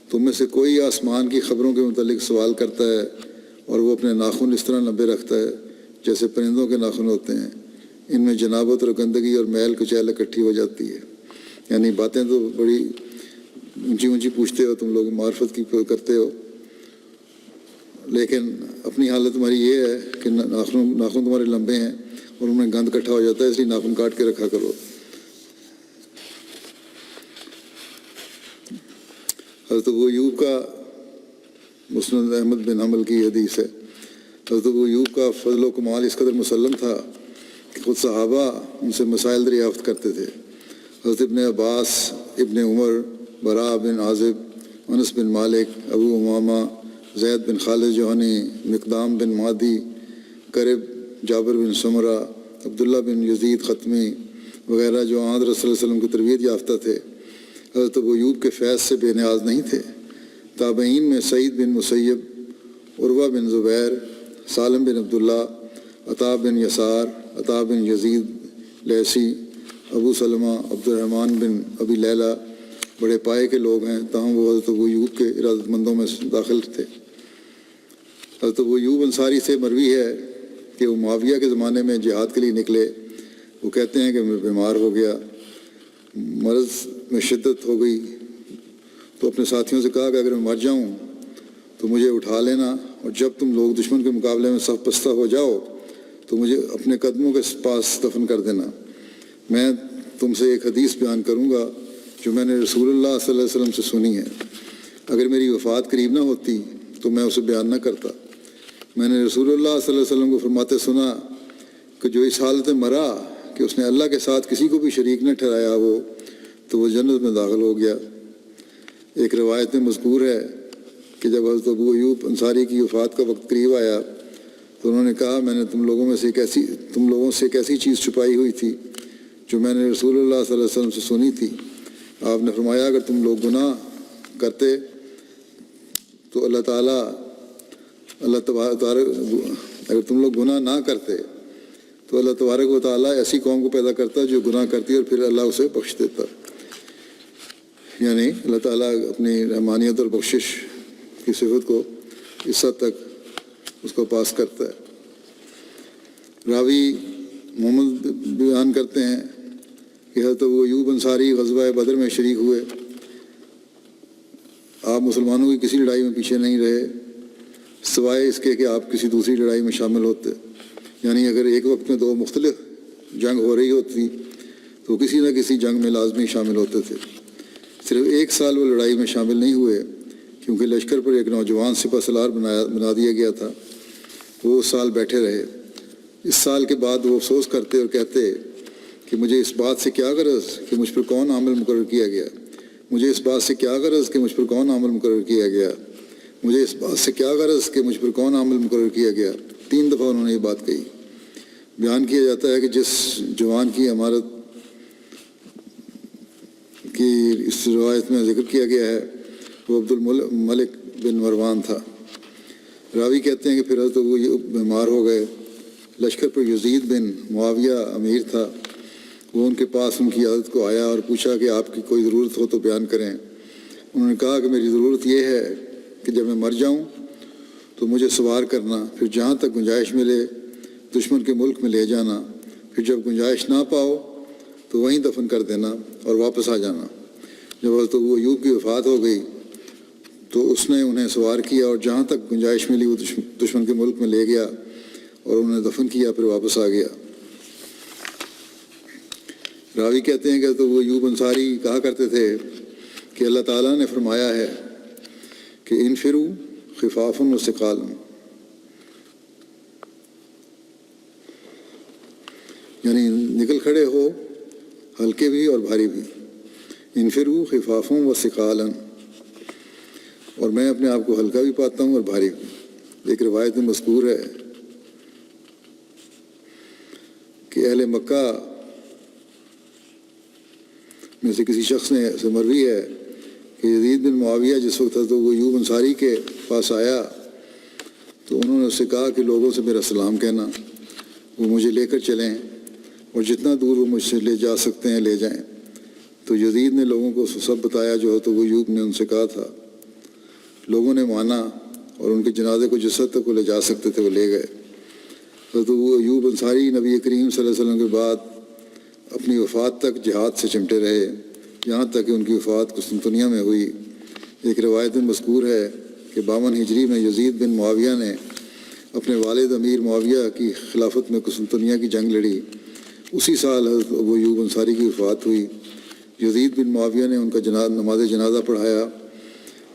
تم میں سے کوئی آسمان کی خبروں کے متعلق سوال کرتا ہے اور وہ اپنے ناخن اس طرح لمبے رکھتا ہے جیسے پرندوں کے ناخن ہوتے ہیں، ان میں جنابت اور گندگی اور میل کچیل اکٹھی ہو جاتی ہے۔ یعنی باتیں تو بڑی اونچی اونچی پوچھتے ہو تم لوگ، معرفت کی کرتے ہو، لیکن اپنی حالت تمہاری یہ ہے کہ ناخن تمہارے لمبے ہیں اور ان میں گند اکٹھا ہو جاتا ہے، اس لیے ناخن کاٹ کے رکھا کرو۔ حضرت ابو ایوب کا مسند احمد بن حنبل کی حدیث ہے، حضرت ابو ایوب کا فضل و کمال اس قدر مسلم تھا کہ خود صحابہ ان سے مسائل دریافت کرتے تھے۔ حضرت ابن عباس، ابن عمر، براء بن عازب، انس بن مالک، ابو امامہ، زید بن خالد جوہنی، مقدام بن مادی، کرب، جابر بن سمرہ، عبداللہ بن یزید ختمی وغیرہ جو آن رسول صلی اللہ علیہ وسلم کی تربیت یافتہ تھے، حضرت ابو ایوب کے فیض سے بے نیاز نہیں تھے۔ تابعین میں سعید بن مسیب، عروہ بن زبیر، سالم بن عبداللہ، عطا بن یسار، عطا بن یزید لیثی، ابو سلمہ، عبد الرحمن بن ابی لیلہ بڑے پائے کے لوگ ہیں، تاہم وہ حضرت ابو ایوب کے ارادت مندوں میں داخل تھے۔ حضرت ابو ایوب انصاری سے مروی ہے کہ وہ معاویہ کے زمانے میں جہاد کے لیے نکلے، وہ کہتے ہیں کہ میں بیمار ہو گیا، مرض میں شدت ہو گئی، تو اپنے ساتھیوں سے کہا کہ اگر میں مر جاؤں تو مجھے اٹھا لینا، اور جب تم لوگ دشمن کے مقابلے میں صف بستہ ہو جاؤ تو مجھے اپنے قدموں کے پاس دفن کر دینا۔ میں تم سے ایک حدیث بیان کروں گا جو میں نے رسول اللہ صلی اللہ علیہ وسلم سے سنی ہے، اگر میری وفات قریب نہ ہوتی تو میں اسے بیان نہ کرتا۔ میں نے رسول اللہ صلی اللہ علیہ وسلم کو فرماتے سنا کہ جو اس حالت میں مرا کہ اس نے اللہ کے ساتھ کسی کو بھی شریک نہ ٹھہرایا تو وہ جنت میں داخل ہو گیا۔ ایک روایت میں مذکور ہے کہ جب حضرت ابو ایوب انصاری کی وفات کا وقت قریب آیا تو انہوں نے کہا میں نے تم لوگوں سے ایک ایسی چیز چھپائی ہوئی تھی جو میں نے رسول اللہ صلی اللہ علیہ وسلم سے سنی تھی۔ آپ نے فرمایا اگر تم لوگ گناہ کرتے تو اگر تم لوگ گناہ نہ کرتے تو اللہ تبارک و تعالیٰ ایسی قوم کو پیدا کرتا جو گناہ کرتی اور پھر اللہ اسے بخش دیتا۔ یعنی اللہ تعالیٰ اپنی رحمانیت اور بخشش کی صفت کو اس حد تک اس کو پاس کرتا ہے۔ راوی محمد بیان کرتے ہیں کہ حضرت ابو ایوب انصاری غزوہ بدر میں شریک ہوئے، آپ مسلمانوں کی کسی لڑائی میں پیچھے نہیں رہے سوائے اس کے کہ آپ کسی دوسری لڑائی میں شامل ہوتے، یعنی اگر ایک وقت میں دو مختلف جنگ ہو رہی ہوتی تو کسی نہ کسی جنگ میں لازمی شامل ہوتے تھے۔ صرف ایک سال وہ لڑائی میں شامل نہیں ہوئے کیونکہ لشکر پر ایک نوجوان سپہ سالار بنا دیا گیا تھا، وہ اس سال بیٹھے رہے۔ اس سال کے بعد وہ افسوس کرتے اور کہتے کہ مجھے اس بات سے کیا غرض کہ مجھ پر کون عامل مقرر کیا گیا، مجھے اس بات سے کیا غرض کہ مجھ پر کون عامل مقرر کیا گیا، مجھے اس بات سے کیا غرض کہ مجھ پر کون عامل مقرر کیا گیا۔ 3 دفعہ انہوں نے یہ بات کہی۔ بیان کیا جاتا ہے کہ جس جوان کی امارت کی اس روایت میں ذکر کیا گیا ہے وہ عبد الملک بن مروان تھا۔ راوی کہتے ہیں کہ پھر حضرت وہ بیمار ہو گئے، لشکر پر یزید بن معاویہ امیر تھا، وہ ان کے پاس ان کی عادت کو آیا اور پوچھا کہ آپ کی کوئی ضرورت ہو تو بیان کریں۔ انہوں نے کہا کہ میری ضرورت یہ ہے کہ جب میں مر جاؤں تو مجھے سوار کرنا، پھر جہاں تک گنجائش ملے دشمن کے ملک میں لے جانا، پھر جب گنجائش نہ پاؤ تو وہیں دفن کر دینا اور واپس آ جانا۔ جب حضرت ابو ایوب کی وفات ہو گئی تو اس نے انہیں سوار کیا اور جہاں تک گنجائش ملی وہ دشمن کے ملک میں لے گیا اور انہیں دفن کیا، پھر واپس آ گیا۔ راوی کہتے ہیں کہ تو وہ ایوب انصاری کہا کرتے تھے کہ اللہ تعالیٰ نے فرمایا ہے کہ انفروا خفافا وثقالا، یعنی نکل کھڑے ہو ہلکے بھی اور بھاری بھی، انفروا خفافا وثقالا، اور میں اپنے آپ کو ہلکا بھی پاتا ہوں اور بھاری بھی۔ ایک روایت میں مذکور ہے کہ اہل مکہ میں سے کسی شخص نے سے مروی ہے کہ یزید بن معاویہ جس وقت حضرت ابو ایوب انصاری کے پاس آیا تو انہوں نے اس سے کہا کہ لوگوں سے میرا سلام کہنا، وہ مجھے لے کر چلیں اور جتنا دور وہ مجھ سے لے جا سکتے ہیں لے جائیں۔ تو یزید نے لوگوں کو سب بتایا جو حضرت ابو ایوب نے ان سے کہا تھا۔ لوگوں نے مانا اور ان کے جنازے کو جس حد تک وہ لے جا سکتے تھے وہ لے گئے۔ حضرت ابو ایوب انصاری نبی کریم صلی اللہ علیہ وسلم کے بعد اپنی وفات تک جہاد سے چمٹے رہے، یہاں تک کہ ان کی وفات قسطنطنیہ میں ہوئی۔ ایک روایت میں مذکور ہے کہ 52 ہجری میں یزید بن معاویہ نے اپنے والد امیر معاویہ کی خلافت میں قسطنطنیہ کی جنگ لڑی۔ اسی سال حضرت ابو ایوب انصاری کی وفات ہوئی۔ یزید بن معاویہ نے ان کا نماز جنازہ پڑھایا۔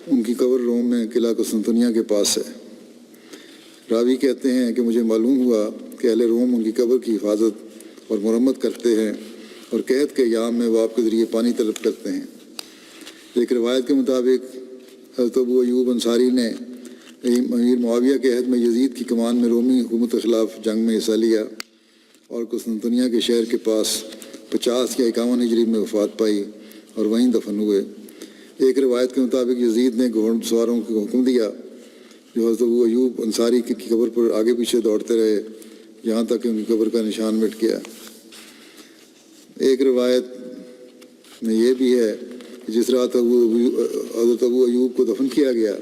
ان کی قبر روم میں قلعہ قسطنطنیہ کے پاس ہے۔ راوی کہتے ہیں کہ مجھے معلوم ہوا کہ اہل روم ان کی قبر کی حفاظت اور مرمت کرتے ہیں اور قحط کے ایام میں وہ آپ کے ذریعے پانی طلب کرتے ہیں۔ ایک روایت کے مطابق حضرت ابو ایوب انصاری نے امیر معاویہ کے عہد میں یزید کی کمان میں رومی حکومت کے خلاف جنگ میں حصہ لیا اور قسطنطنیہ کے شہر کے پاس 50 یا 51 ہجری میں وفات پائی اور وہیں دفن ہوئے۔ ایک روایت کے مطابق یزید نے گھوڑ سواروں کو حکم دیا جو حضرت ابو ایوب انصاری کی قبر پر آگے پیچھے دوڑتے رہے یہاں تک کہ ان کی قبر کا نشان مٹ گیا۔ ایک روایت میں یہ بھی ہے کہ جس رات حضرت ابو ایوب کو دفن کیا گیا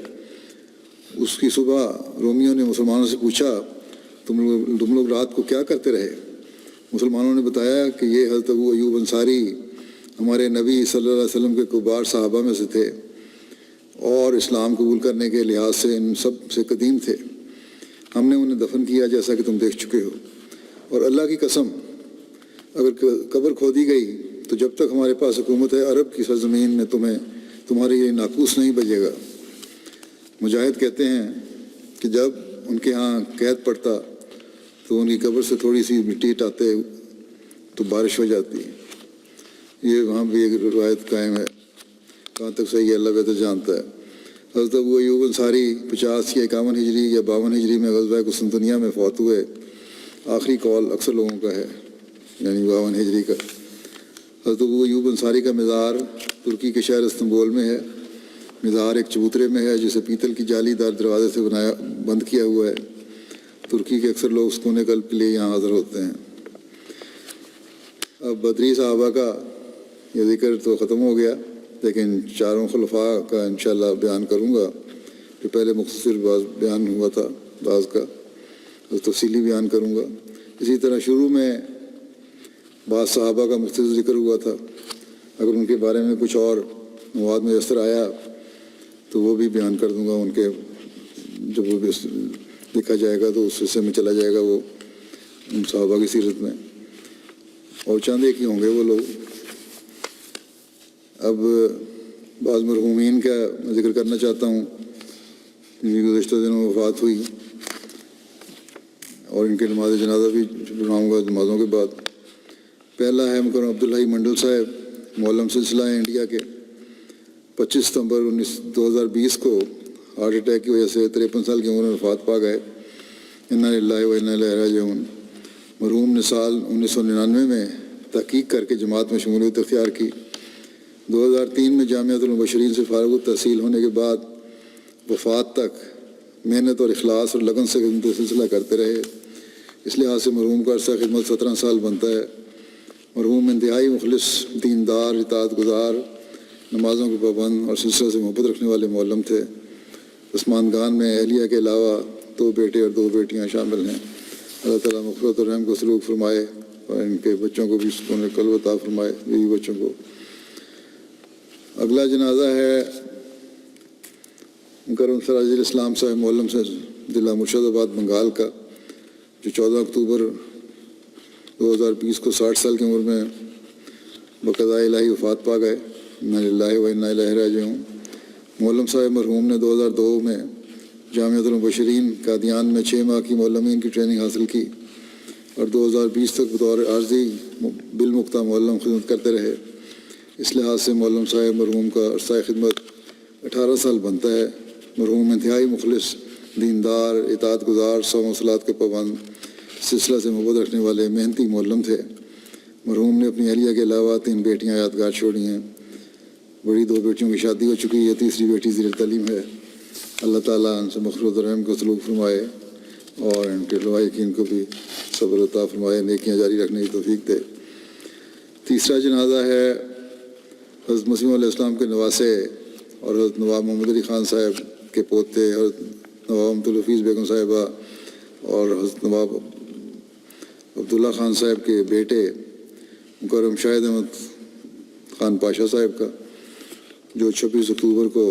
اس کی صبح رومیوں نے مسلمانوں سے پوچھا تم لوگ رات کو کیا کرتے رہے؟ مسلمانوں نے بتایا کہ یہ حضرت ابو ایوب انصاری ہمارے نبی صلی اللہ علیہ وسلم کے کبار صحابہ میں سے تھے اور اسلام قبول کرنے کے لحاظ سے ان سب سے قدیم تھے۔ ہم نے انہیں دفن کیا جیسا کہ تم دیکھ چکے ہو، اور اللہ کی قسم اگر قبر کھودی گئی تو جب تک ہمارے پاس حکومت ہے عرب کی سرزمین میں تمہارے یہ ناقوس نہیں بجے گا۔ مجاہد کہتے ہیں کہ جب ان کے ہاں قحط پڑتا تو ان کی قبر سے تھوڑی سی مٹی ہٹاتے تو بارش ہو جاتی۔ یہ وہاں بھی ایک روایت قائم ہے، کہاں تک صحیح ہے اللہ بہتر جانتا ہے۔ حضرت ابو ایوب انصاری 50 یا 51 ہجری یا 52 ہجری میں غزوہ قسطنطنیہ میں فوت ہوئے۔ آخری قول اکثر لوگوں کا ہے، یعنی 52 ہجری کا۔ حضرت ابو ایوب انصاری کا مزار ترکی کے شہر استنبول میں ہے۔ مزار ایک چبوترے میں ہے جسے پیتل کی جالی دار دروازے سے بند کیا ہوا ہے۔ ترکی کے اکثر لوگ سکون قلب کے لیے یہاں حاضر ہوتے ہیں۔ اب بدری صحابہ کا یہ ذکر تو ختم ہو گیا، لیکن 4 خلفاء کا انشاءاللہ بیان کروں گا جو پہلے مختصر بیان ہوا تھا، بعض کا تفصیلی بیان کروں گا۔ اسی طرح شروع میں بعض صحابہ کا مختصر ذکر ہوا تھا، اگر ان کے بارے میں کچھ اور مواد میسر آیا تو وہ بھی بیان کر دوں گا۔ ان کے جب وہ لکھا جائے گا تو اس حصے میں چلا جائے گا وہ ان صحابہ کی سیرت میں، اور چند ایک ہی ہوں گے وہ لوگ۔ اب بعض مرحومین کا میں ذکر کرنا چاہتا ہوں جن کی گزشتہ دنوں وفات ہوئی، اور ان کے نماز جنازہ بھی بناؤں گا نمازوں کے بعد۔ پہلا ہے مکرم عبدالحی منڈل صاحب، معلم سلسلہ ہیں انڈیا کے۔ 25 ستمبر 2020 کو ہارٹ اٹیک کی وجہ سے 53 سال کی عمر میں وفات پا گئے۔ انا للہ و انا الیہ راجعون۔ مرحوم نے سال 1999 میں تحقیق کر کے جماعت میں شمولیت اختیار کی۔ 2003 میں جامعۃ المبشرین سے فارغ التحصیل ہونے کے بعد وفات تک محنت اور اخلاص اور لگن سے خدمت سلسلہ کرتے رہے۔ اس لحاظ سے مرحوم کا عرصہ خدمت 17 سال بنتا ہے۔ مرحوم انتہائی مخلص، دیندار، اطاعت گزار، نمازوں کے پابند اور سلسلہ سے محبت رکھنے والے معلم تھے۔ عثمانگان میں اہلیہ کے علاوہ 2 بیٹے اور 2 بیٹیاں شامل ہیں۔ اللہ تعالیٰ مغفرت اور رحم کو سلوک فرمائے اور ان کے بچوں کو بھی سکون قلب عطا فرمائے، بیوی بچوں کو۔ اگلا جنازہ ہے مکرم سراج الاسلام صاحب معلم سے ضلع مرشد آباد بنگال کا، جو 14 اکتوبر 2020 کو 60 سال کی عمر میں بقضاء الہی وفات پا گئے۔ انا للہ و انا الیہ راجعون۔ معلم صاحب مرحوم نے 2002 میں جامعۃ المبشرین قادیان میں 6 ماہ کی معلمین کی ٹریننگ حاصل کی اور 2020 تک بطور عارضی بالمختہ معلم خدمت کرتے رہے۔ اس لحاظ سے معلم صاحب مرحوم کا عرصہ خدمت 18 سال بنتا ہے۔ مرحوم انتہائی مخلص، دیندار، اطاعت گزار، صوم و صلات کے پابند، سلسلہ سے محبت رکھنے والے محنتی معلم تھے۔ مرحوم نے اپنی اہلیہ کے علاوہ 3 بیٹیاں یادگار چھوڑی ہیں. بڑی 2 بیٹیوں کی شادی ہو چکی ہے, تیسری بیٹی زیر تعلیم ہے. اللہ تعالیٰ ان سے مغفرت و رحم کو سلوک فرمائے اور ان کے لوائقین کو بھی صبر عطا فرمائے, نیکیاں جاری رکھنے کی توفیق دے. تیسرا جنازہ ہے حضرت مسیح علیہ السلام کے نواسے اور حضرت نواب محمد علی خان صاحب کے پوتے, حضرت نواب محمد الحفیظ بیگم صاحبہ اور حضرت نواب عبداللہ خان صاحب کے بیٹے مکرم شاہد احمد خان پاشا صاحب کا, جو 26 اکتوبر کو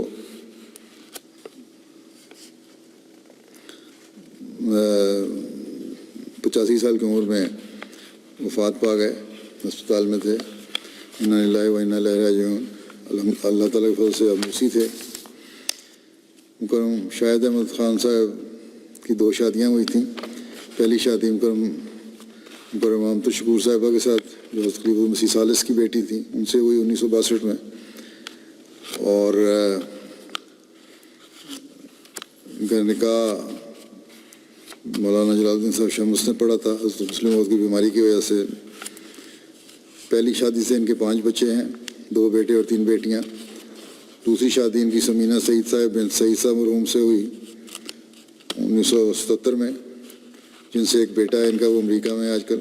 85 سال کی عمر میں وفات پا گئے, ہسپتال میں تھے. انا للہ و انا الیہ راجعون. اللہ تعالیٰ کے فضل سے اب موسی تھے. مکرم شاہد احمد خان صاحب کی 2 شادیاں ہوئی تھیں. پہلی شادی مکرم محمد شکور صاحبہ کے ساتھ جو خلیفۃ مسیح ثالث کی بیٹی تھی, ان سے ہوئی 1962 میں, اور ان کا نکاح مولانا جلال الدین صاحب شمس نے پڑھا تھا حضرت مسلم موت کی بیماری کی وجہ سے. پہلی شادی سے ان کے 5 بچے ہیں, 2 بیٹے اور 3 بیٹیاں. دوسری شادی ان کی سمینہ سعید صاحب بن سعید صاحب مرحوم سے ہوئی 1977 میں, جن سے ایک بیٹا ہے ان کا, وہ امریکہ میں آج کل.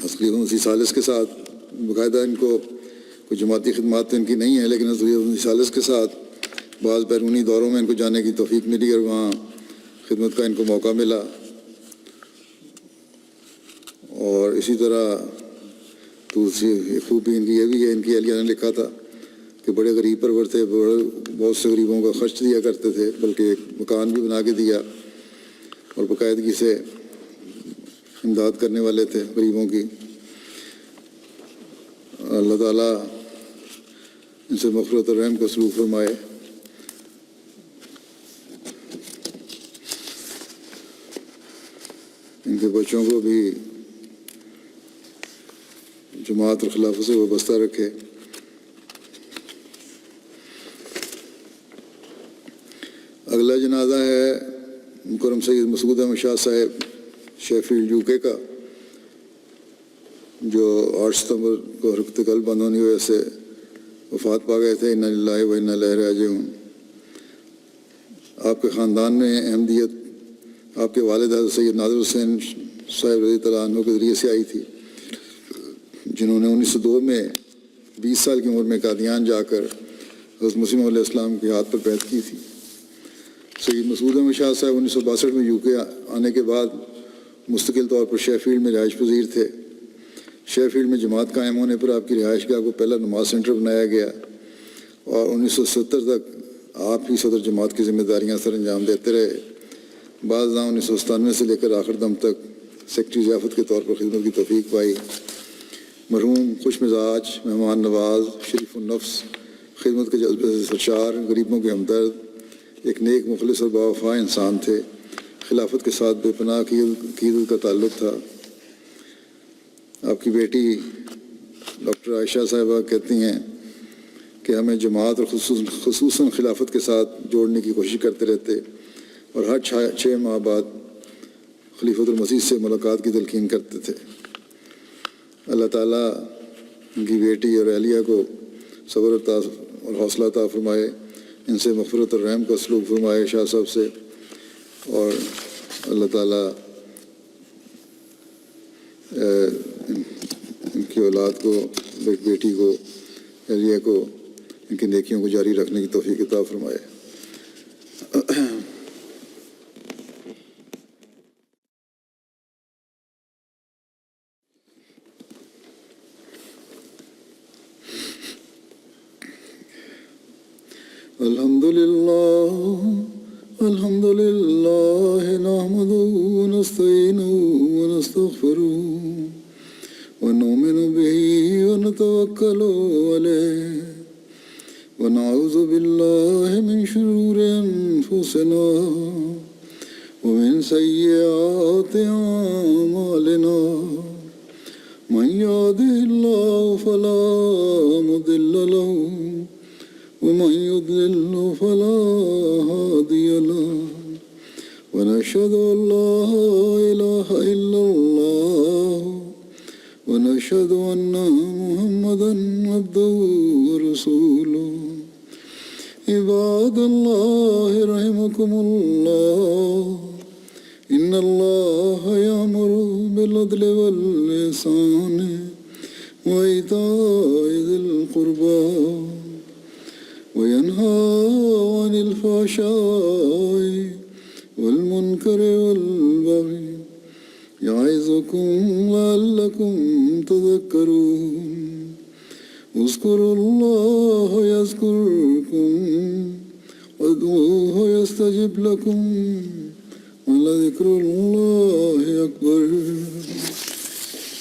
خلیفۃ مسیح ثالث کے ساتھ باقاعدہ ان کو کوئی جماعتی خدمات تو ان کی نہیں ہے, لیکن خلیفۃ مسیح ثالث کے ساتھ بعض بیرونی دوروں میں ان کو جانے کی توفیق ملی اور وہاں خدمت کا ان کو موقع ملا. اور اسی طرح دوسری خوبی ان کی یہ بھی ہے, ان کی اہلیہ نے لکھا تھا کہ بڑے غریب پرور تھے, بہت سے غریبوں کا خرچ دیا کرتے تھے, بلکہ ایک مکان بھی بنا کے دیا اور باقاعدگی سے امداد کرنے والے تھے غریبوں کی. اللہ تعالیٰ ان سے مغفرت اور رحم کو سلوک فرمائے. ان کے بچوں کو بھی جماعت اور خلافت سے وابستہ رکھے. اگلا جنازہ ہے مکرم سید مسعود احمد شاہ صاحب شیفیلڈ UK کا, جو 8 ستمبر کو حرکت قلب بند ہونے کی وجہ سے وفات پا گئے تھے. انا للہ و انا الیہ راجعون. آپ کے خاندان میں احمدیت آپ کے والد حضرت سید نادر حسین صاحب رضی اللہ عنہ کے ذریعے سے آئی تھی, جنہوں نے 1902 میں 20 سال کی عمر میں قادیان جا کر حضرت مسیح علیہ السلام کے ہاتھ پر بیعت کی تھی. سید مسعود احمد شاہ صاحب 1962 میں UK آنے کے بعد مستقل طور پر شیفیلڈ میں رہائش پذیر تھے. شیفیلڈ میں جماعت قائم ہونے پر آپ کی رہائش گاہ کو پہلا نماز سینٹر بنایا گیا, اور 1970 تک آپ ہی صدر جماعت کی ذمہ داریاں سر انجام دیتے رہے. بعض 1997 سے لے کر آخر دم تک سیکٹری ضیافت کے طور پر خدمت کی توفیق پائی. مرحوم خوش مزاج, مہمان نواز, شریف النفس, خدمت کے جذبے سے سرشار, غریبوں کے ہمدرد, ایک نیک مخلص اور باوفا انسان تھے. خلافت کے ساتھ بے پناہ عقیدت کا تعلق تھا. آپ کی بیٹی ڈاکٹر عائشہ صاحبہ کہتی ہیں کہ ہمیں جماعت اور خصوصاً خلافت کے ساتھ جوڑنے کی کوشش کرتے رہتے, اور ہر 6 ماہ بعد خلیفۃ المسیح سے ملاقات کی تلقین کرتے تھے. اللہ تعالیٰ ان کی بیٹی اور اہلیہ کو صبر اور حوصلہ عطا فرمائے, ان سے مغفرت اور رحم کا سلوک فرمائے شاہ صاحب سے, اور اللہ تعالیٰ ان کی اولاد کو, بیٹی کو, اہلیہ کو ان کی نیکیوں کو جاری رکھنے کی توفیق عطا فرمائے. الحمد لله نحمده ونستعينه ونستغفره ونؤمن به ونتوكل عليه ونعوذ بالله من شرور أنفسنا ومن سيئات أعمالنا. من يهده الله فلا مضل له ومن يضلل فلا هادي له ونشهد أن لا إله إلا الله ونشهد أن محمدا عبده ورسوله عباد الله رحمكم الله إن الله يأمر بالعدل والإحسان وإيتاء ذي القربى وينهى عن الفحشاء والمنكر والبغي يعظكم لعلكم تذكرون اذكروا الله يذكركم وادعوه يستجب لكم ولذكر الله أكبر